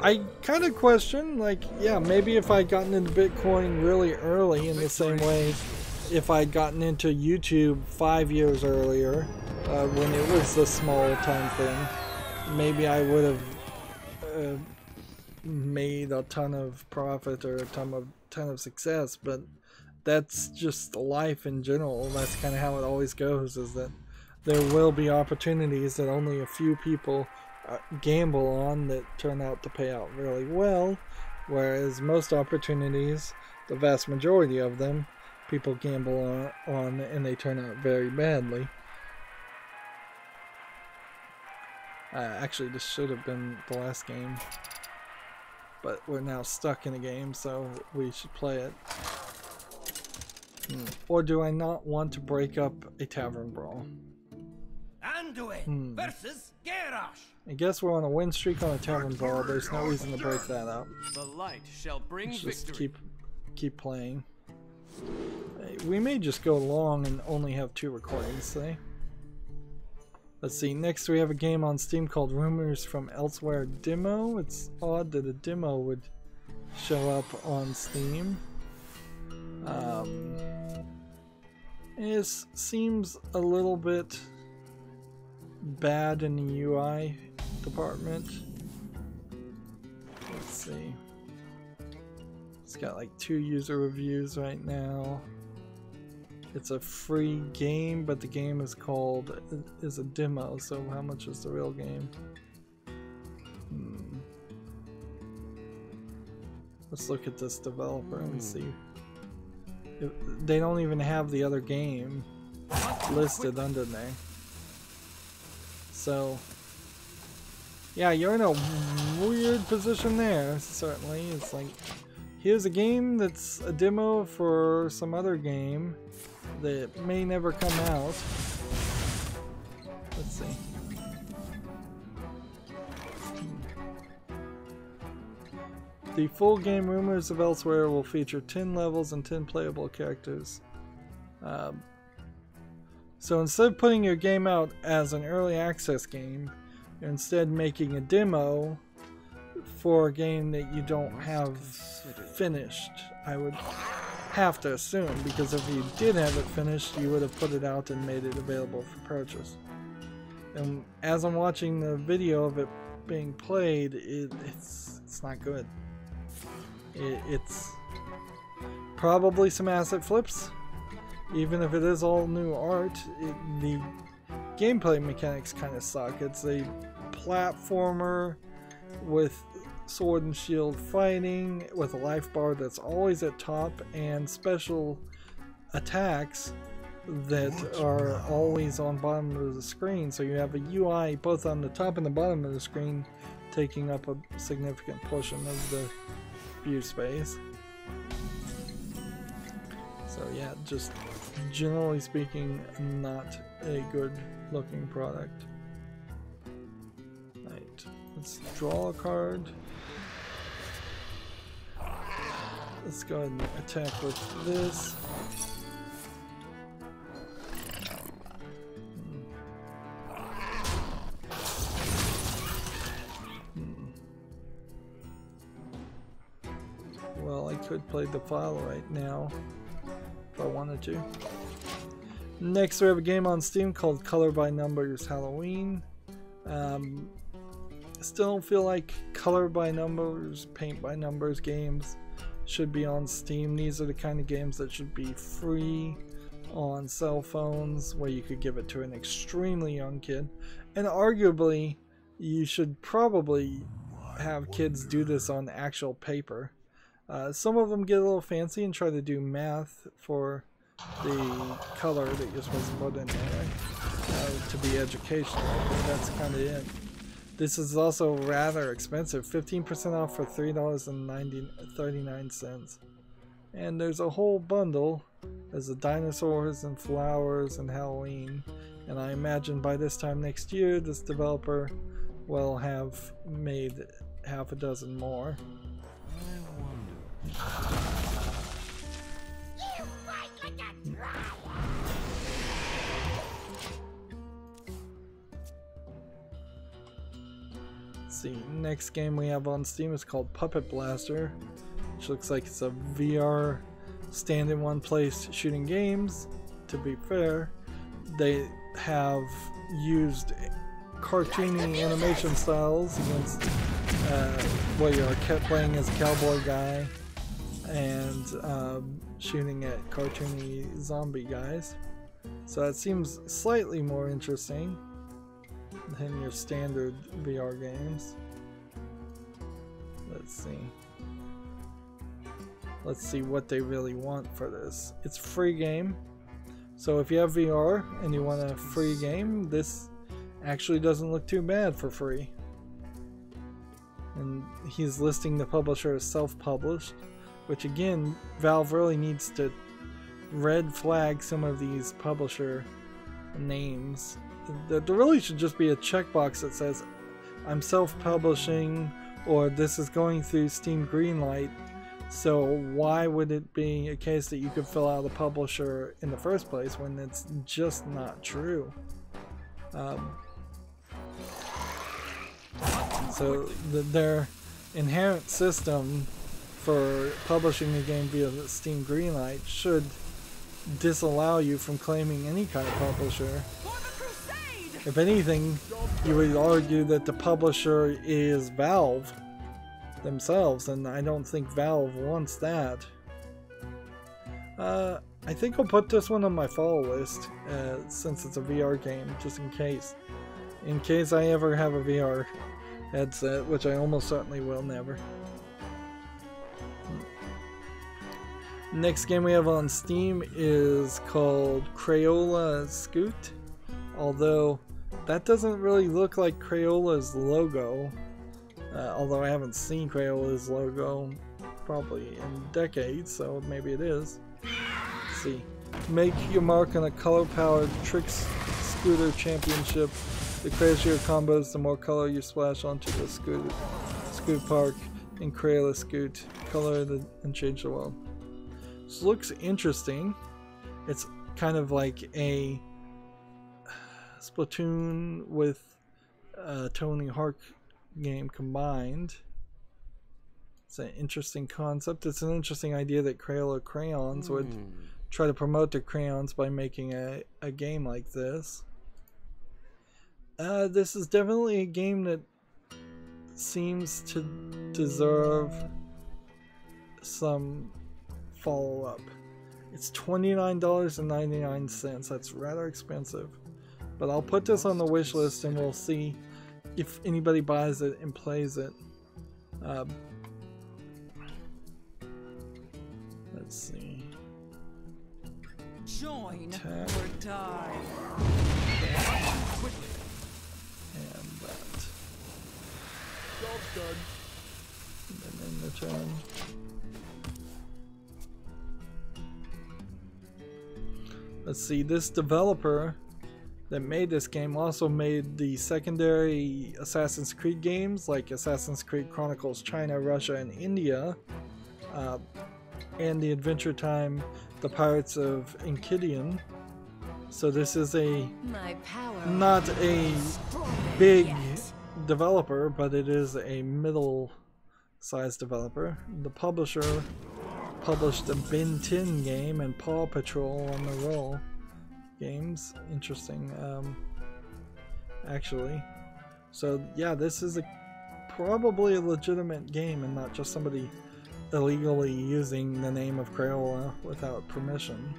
I kind of question, like, yeah, maybe if I'd gotten into Bitcoin really early, in the same way if I'd gotten into YouTube 5 years earlier, when it was the small time thing, maybe I would have made a ton of profit or a ton of success. But that's just life in general. That's kind of how it always goes, is that there will be opportunities that only a few people gamble on that turn out to pay out really well, whereas most opportunities, the vast majority of them, people gamble on and they turn out very badly. Actually, this should have been the last game, but we're now stuck in a game, so we should play it. Or do I not want to break up a tavern brawl? Anduin versus Garrosh. I guess we're on a win streak on a tavern brawl. There's no reason to break that up. The light shall bring Let's just victory. keep playing. We may just go long and only have 2 recordings today. Let's see. Next, we have a game on Steam called Rumors from Elsewhere Demo. It's odd that a demo would show up on Steam. It seems a little bit bad in the UI department. Let's see. It's got like 2 user reviews right now. It's a free game, but the game is a demo, so how much is the real game? Let's look at this developer and see. They don't even have the other game listed under there. So, yeah, you're in a weird position there, certainly. It's like, here's a game that's a demo for some other game that may never come out. Let's see. The full game Rumors of Elsewhere will feature 10 levels and 10 playable characters. So instead of putting your game out as an early access game, you're instead making a demo for a game that you don't have finished. I would have to assume, because if you did have it finished, you would have put it out and made it available for purchase. And as I'm watching the video of it being played, it's not good. It's probably some asset flips. Even if it is all new art, the gameplay mechanics kind of suck. It's a platformer with sword and shield fighting, with a life bar that's always at top, and special attacks that are always on bottom of the screen. So you have a UI both on the top and the bottom of the screen, taking up a significant portion of the view space. So yeah, just generally speaking, not a good looking product. Right, let's draw a card. Let's go ahead and attack with this. Well, I could play the file right now if I wanted to. Next, we have a game on Steam called Color by Numbers Halloween. Still don't feel like color by numbers, paint by numbers games should be on Steam. These are the kind of games that should be free on cell phones, where you could give it to an extremely young kid. And arguably, you should probably have kids do this on actual paper. Some of them get a little fancy and try to do math for the color that you're supposed to put in there to be educational, but that's kind of it. This is also rather expensive, 15% off for $3.39. And there's a whole bundle. There's the dinosaurs and flowers and Halloween. And I imagine by this time next year, this developer will have made half a dozen more. Let's see, next game we have on Steam is called Puppet Blaster, which looks like it's a VR stand in one place shooting games. To be fair, they have used cartoony animation styles against where you're playing as a cowboy guy and shooting at cartoony zombie guys. So it seems slightly more interesting than your standard VR games. Let's see what they really want for this. It's a free game, so if you have VR and you want a free game, this actually doesn't look too bad for free. And he's listing the publisher as self-published, which again, Valve really needs to red flag some of these publisher names. There really should just be a checkbox that says I'm self-publishing, or this is going through Steam Greenlight. So why would it be a case that you could fill out a publisher in the first place when it's just not true? So their inherent system for publishing a game via the Steam Greenlight should disallow you from claiming any kind of publisher. If anything, you would argue that the publisher is Valve themselves, and I don't think Valve wants that. I think I'll put this one on my follow list since it's a VR game, just in case. In case I ever have a VR headset, which I almost certainly will never. Next game we have on Steam is called Crayola Scoot, although that doesn't really look like Crayola's logo, although I haven't seen Crayola's logo probably in decades, so maybe it is. Let's see. Make your mark on a color-powered trick scooter championship. The crazier combos, the more color you splash onto the scoot park in Crayola Scoot. Color and change the world. This looks interesting. It's kind of like a Splatoon with Tony Hawk game combined. It's an interesting concept. It's an interesting idea that Crayola Crayons would try to promote their crayons by making a game like this. This is definitely a game that seems to deserve some follow-up. It's $29.99. That's rather expensive. But I'll put this on the wish list and we'll see if anybody buys it and plays it. Let's see. Join Attack. or die. And that. Job's done. And then in return. Let's see, this developer that made this game also made the secondary Assassin's Creed games like Assassin's Creed Chronicles China, Russia, and India, and the Adventure Time The Pirates of Enchiridion. So this is not a big developer, but it is a middle-sized developer. The publisher published a Ben 10 game and Paw Patrol on the Roll games. Interesting, actually. So yeah, this is probably a legitimate game and not just somebody illegally using the name of Crayola without permission.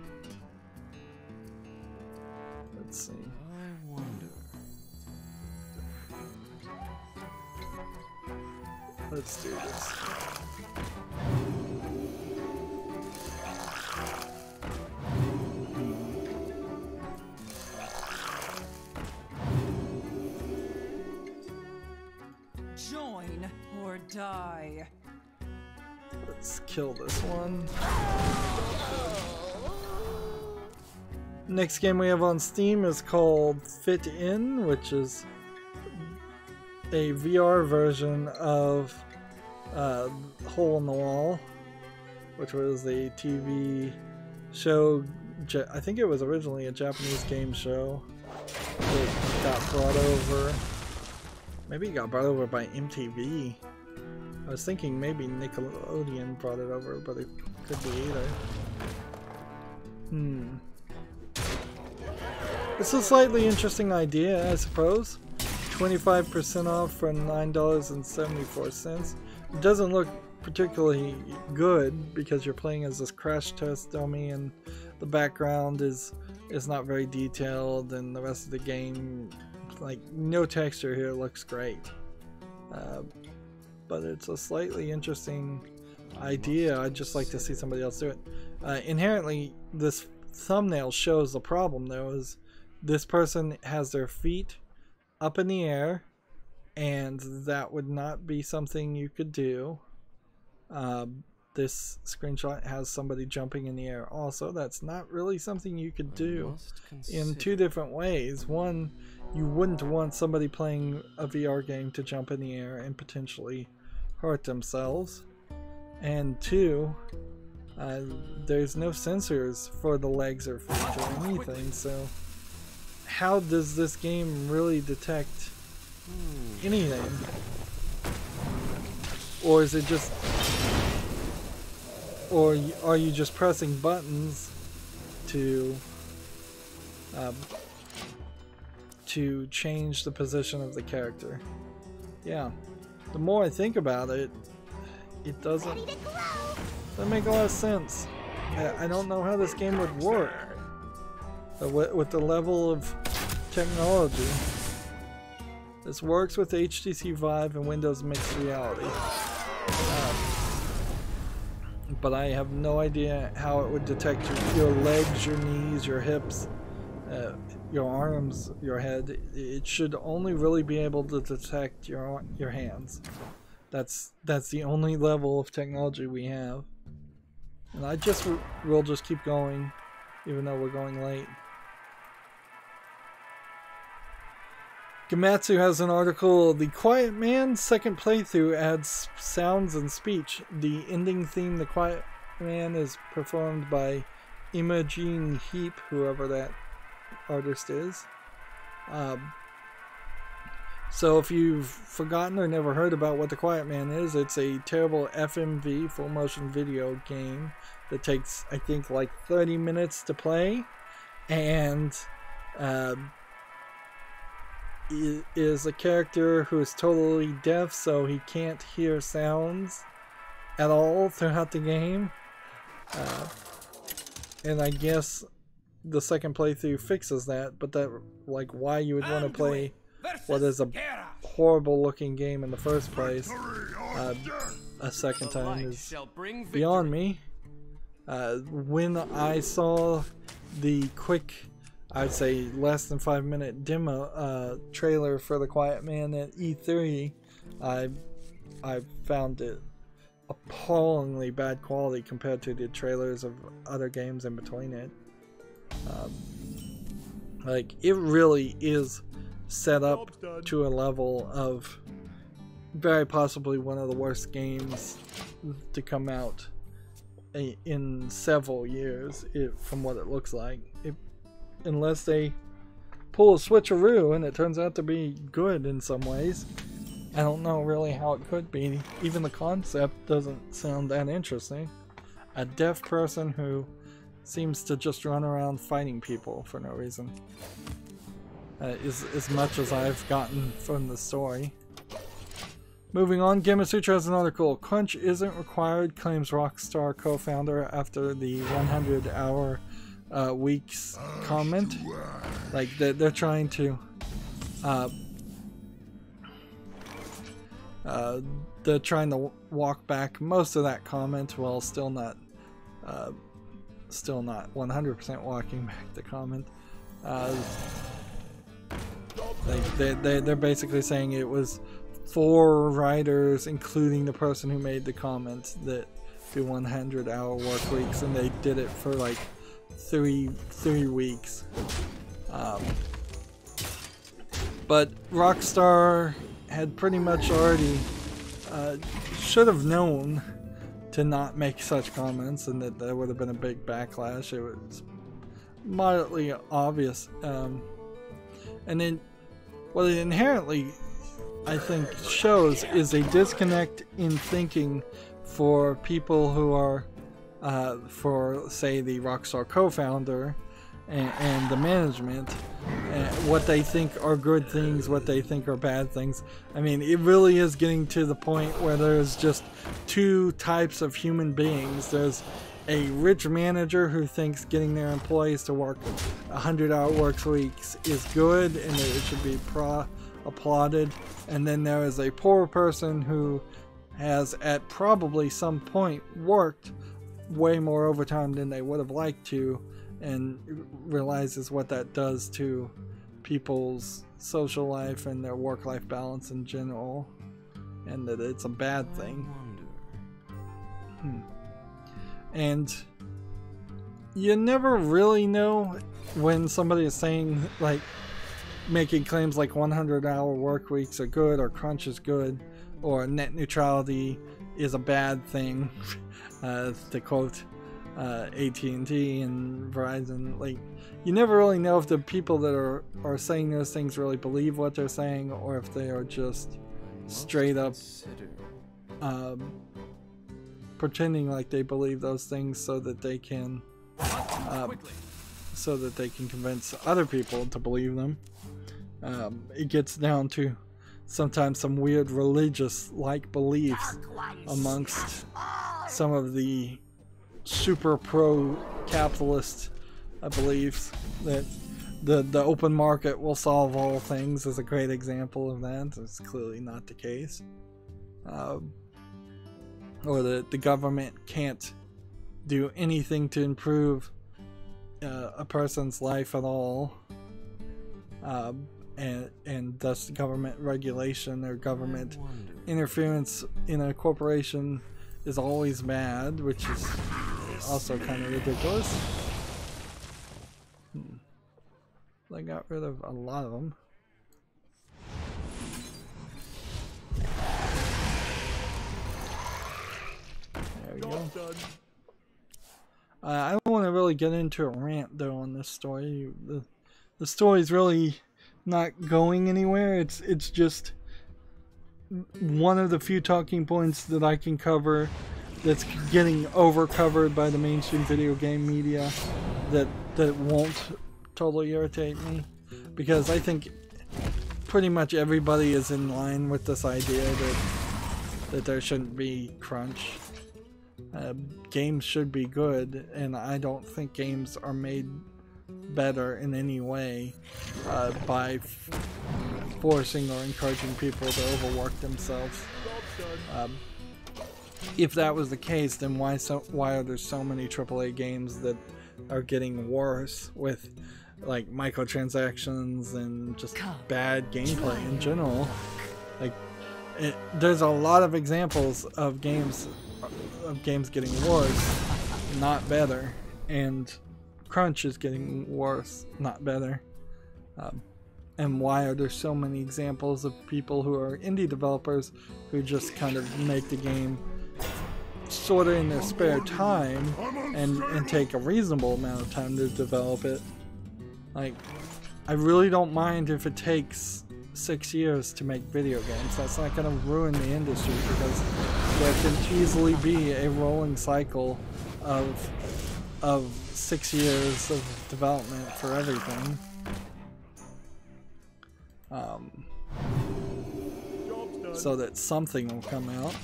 Let's see. I wonder. Let's do this. Join or die. Let's kill this one. Next game we have on Steam is called Fit In, which is a VR version of Hole in the Wall, which was a TV show. I think it was originally a Japanese game show that got brought over. Maybe it got brought over by MTV. I was thinking maybe Nickelodeon brought it over, but it could be either. It's a slightly interesting idea, I suppose. 25% off for $9.74. It doesn't look particularly good because you're playing as this crash test dummy, and the background is not very detailed, and the rest of the game, like, no texture here looks great. But it's a slightly interesting idea. I'd just like to see somebody else do it. Inherently, this thumbnail shows the problem though, is this person has their feet up in the air, and that would not be something you could do. This screenshot has somebody jumping in the air also. That's not really something you could do in two different ways. One, you wouldn't want somebody playing a VR game to jump in the air and potentially hurt themselves. And two, there's no sensors for the legs or feet or anything, so how does this game really detect anything? Or is it just, or are you just pressing buttons to change the position of the character? Yeah, the more I think about it, it doesn't make a lot of sense. I don't know how this game would work with the level of technology. This works with HTC Vive and Windows Mixed Reality. But I have no idea how it would detect your legs, your knees, your hips, your arms, your head. It should only really be able to detect your hands. That's the only level of technology we have. And we'll just keep going, even though we're going late. Gamatsu has an article, The Quiet Man's second playthrough adds sounds and speech. The ending theme, The Quiet Man, is performed by Imogen Heap, whoever that artist is. So if you've forgotten or never heard about what The Quiet Man is, it's a terrible FMV, full motion video game that takes, I think, like 30 minutes to play, and is a character who is totally deaf, so he can't hear sounds at all throughout the game. And I guess the second playthrough fixes that, but that, like, why you would want to play what is a horrible looking game in the first place a second time is beyond me. When I saw the quick, I'd say less than 5 minute demo trailer for The Quiet Man at E3, I found it appallingly bad quality compared to the trailers of other games in between it. Like, it really is set up to a level of very possibly one of the worst games to come out in several years, from what it looks like. Unless they pull a switcheroo and it turns out to be good in some ways. I don't know really how it could be. Even the concept doesn't sound that interesting. A deaf person who seems to just run around fighting people for no reason. Is as much as I've gotten from the story. Moving on, Gamma Sutra has an article. Crunch isn't required, claims Rockstar co-founder after the 100-hour weeks comment. Like they're trying to they're trying to walk back most of that comment while still not 100% walking back the comment. They're basically saying it was 4 writers, including the person who made the comment, that do 100-hour work weeks, and they did it for like three weeks. But Rockstar had pretty much already should have known to not make such comments, and that there would have been a big backlash. It was moderately obvious, and then what it inherently, I think, shows is a disconnect in thinking for people who are, for say the Rockstar co-founder and the management, what they think are good things, what they think are bad things. I mean, it really is getting to the point where there's just 2 types of human beings. There's a rich manager who thinks getting their employees to work 100-hour work weeks is good and that it should be applauded. And then there is a poor person who has at probably some point worked way more overtime than they would have liked to, and realizes what that does to people's social life and their work-life balance in general, and that it's a bad thing. And you never really know when somebody is saying, like, making claims like 100-hour work weeks are good, or crunch is good, or net neutrality is a bad thing, to quote AT&T and Verizon. Like, you never really know if the people that are saying those things really believe what they're saying, or if they are just straight up pretending like they believe those things so that they can convince other people to believe them. It gets down to sometimes some weird religious like beliefs amongst some of the super pro capitalist beliefs, that the open market will solve all things is a great example of that. It's clearly not the case. Or that the government can't do anything to improve a person's life at all, and thus government regulation or government interference in a corporation is always bad, which is also kind of ridiculous. I got rid of a lot of them. There we go. I don't want to really get into a rant though on this story. The story's really not going anywhere. It's just one of the few talking points that I can cover that's getting over covered by the mainstream video game media that won't totally irritate me, because I think pretty much everybody is in line with this idea that there shouldn't be crunch. Games should be good, and I don't think games are made better in any way by forcing or encouraging people to overwork themselves. If that was the case, then why are there so many AAA games that are getting worse with like microtransactions and just bad gameplay in general? Like, there's a lot of examples of games getting worse, not better, and crunch is getting worse, not better. And why are there so many examples of people who are indie developers who just kind of make the game sort of in their spare time and take a reasonable amount of time to develop it? Like, I really don't mind if it takes 6 years to make video games. That's not going to ruin the industry, because there can easily be a rolling cycle of 6 years of development for everything. Job's done. so that something will come out.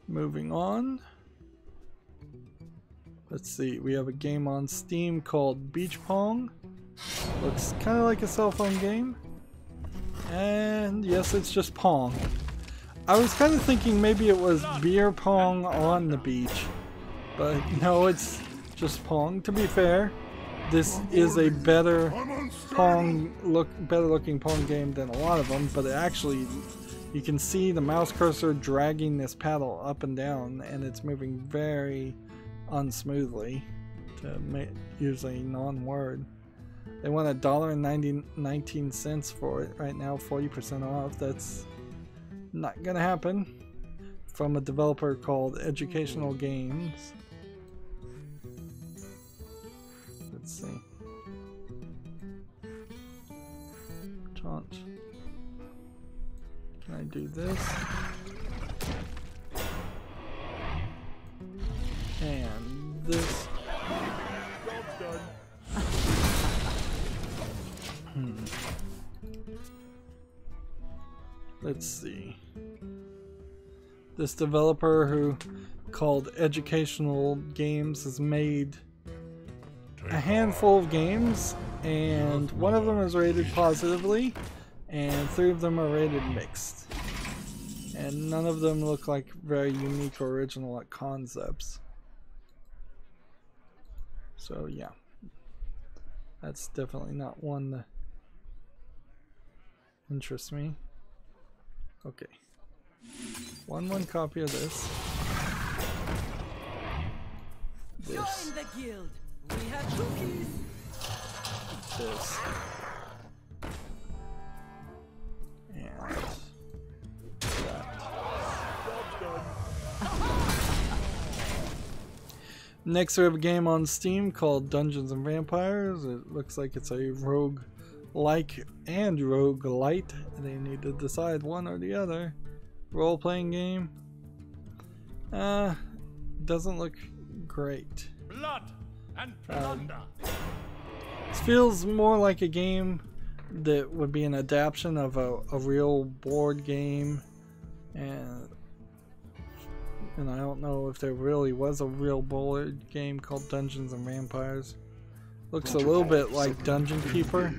Moving on. Let's see, we have a game on Steam called Beach Pong. Looks kind of like a cell phone game. And yes, it's just Pong. I was kind of thinking maybe it was beer pong on the beach. But no, it's just Pong. To be fair, this is a better looking Pong game than a lot of them, but it actually, you can see the mouse cursor dragging this paddle up and down, and it's moving very unsmoothly, to use a non-word. They want $1.19 for it right now, 40% off. That's not gonna happen. From a developer called Educational Games. Let's see. Taunt. Can I do this? And this. Job's done. Let's see. This developer who called Educational Games has made a handful of games, and one of them is rated positively and 3 of them are rated mixed, and none of them look like very unique or original concepts. So yeah, that's definitely not one that interests me. Okay, one copy of this. Join the guild. We have cookies. This. And that. Job's done. Next we have a game on Steam called Dungeons and Vampires. It looks like it's a rogue-like and rogue-lite. They need to decide one or the other. Role-playing game. Doesn't look great. Blood and plunder. This feels more like a game that would be an adaptation of a real board game, and I don't know if there really was a real board game called Dungeons and Vampires. Looks a little bit like Dungeon Keeper.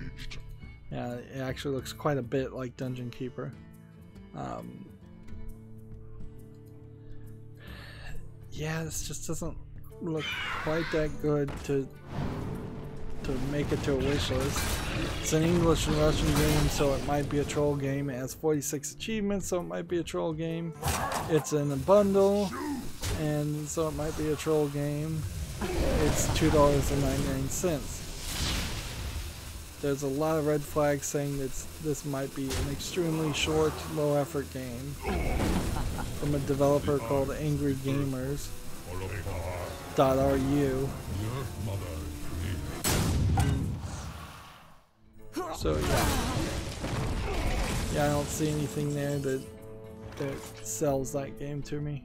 Yeah, it actually looks quite a bit like Dungeon Keeper. Yeah, this just doesn't look quite that good to make it to a wish list. It's an English and Russian game, so it might be a troll game. It has 46 achievements, so it might be a troll game. It's in a bundle, and so it might be a troll game. It's $2.99. There's a lot of red flags saying that this might be an extremely short, low-effort game from a developer called Angry Gamers. .ru. So yeah, I don't see anything there that sells that game to me.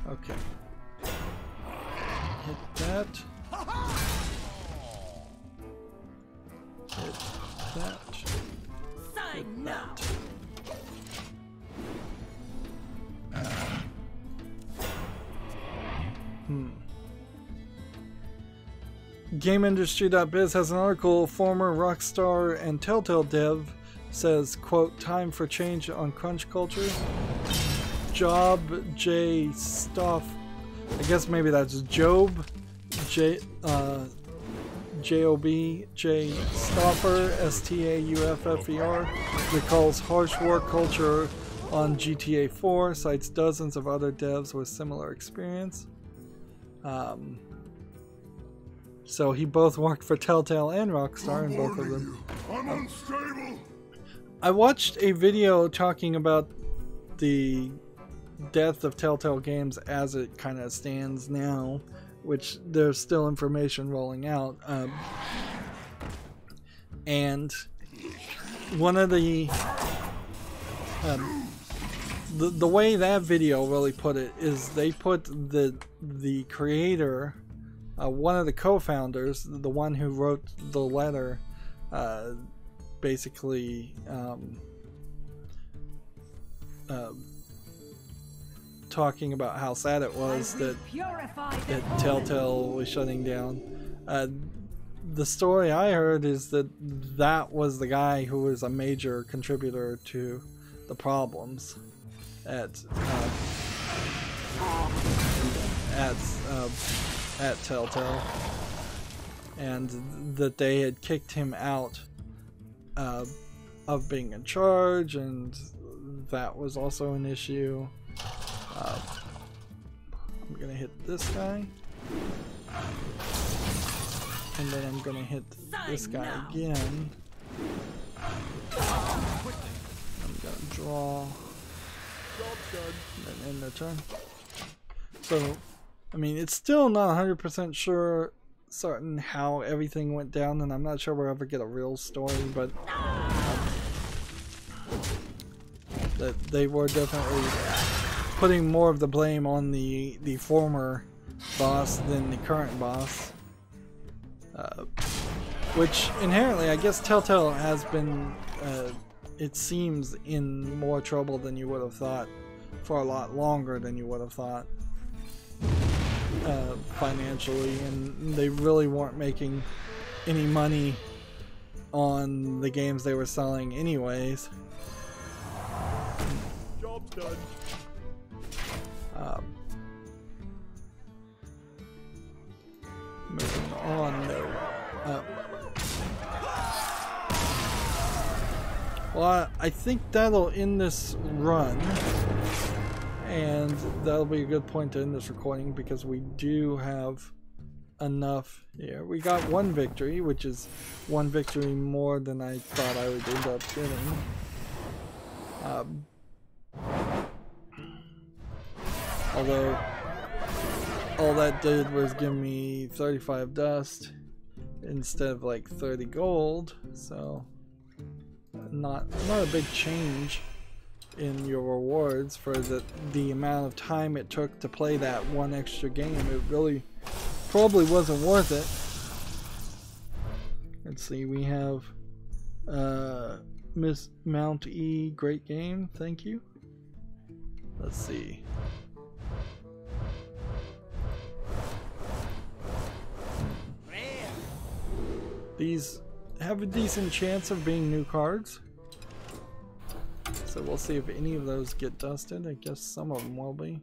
Okay. Hit that. Hit that. Sign now. GameIndustry.biz has an article. Former Rockstar and Telltale dev says, quote, "Time for change on crunch culture." Job J. Stoff, I guess maybe that's Job J. J-O-B J. Stauffer, S-T-A-U-F-F-E-R, recalls harsh work culture on GTA 4, cites dozens of other devs with similar experience. So he both worked for Telltale and Rockstar, and both of them. I'm unstable. I watched a video talking about the death of Telltale Games as it kind of stands now, which there's still information rolling out. And one of the The way that video really put it is they put the creator, one of the co-founders, the one who wrote the letter, basically talking about how sad it was that Telltale was shutting down. The story I heard is that that was the guy who was a major contributor to the problems at Telltale, and that they had kicked him out of being in charge, and that was also an issue. I'm gonna hit this guy, and then I'm gonna hit this guy again. I'm gonna draw. And then end the turn. So, I mean, it's still not 100% certain how everything went down, and I'm not sure we'll ever get a real story, but that they were definitely putting more of the blame on the former boss than the current boss. Which inherently, I guess Telltale has been, it seems, in more trouble than you would have thought for a lot longer than you would have thought financially, and they really weren't making any money on the games they were selling anyways. Job's done. Moving on though. Well, I think that'll end this run, and that'll be a good point to end this recording because we do have enough here. We got one victory, which is one victory more than I thought I would end up getting. Although all that did was give me 35 dust instead of like 30 gold, so not a big change in your rewards for the amount of time it took to play that one extra game. It really probably wasn't worth it. Let's see, we have Miss Mount E, great game, thank you. Let's see. These have a decent chance of being new cards, so we'll see if any of those get dusted. I guess some of them will be.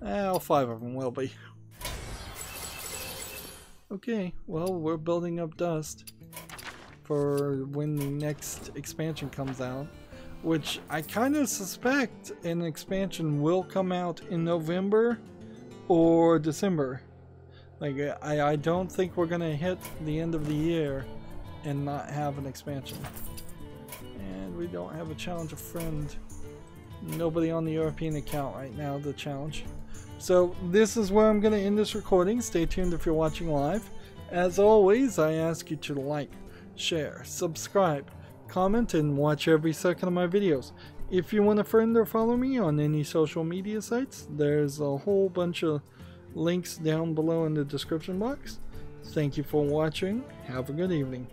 All 5 of them will be. Okay, well, we're building up dust for when the next expansion comes out, which I kind of suspect an expansion will come out in November or December. Like, I don't think we're gonna hit the end of the year and not have an expansion. And we don't have a challenge a friend. Nobody on the European account right now to challenge. So this is where I'm gonna end this recording. Stay tuned if you're watching live. As always, I ask you to like, share, subscribe, comment, and watch every second of my videos. If you want to friend or follow me on any social media sites, there's a whole bunch of links down below in the description box. Thank you for watching. Have a good evening.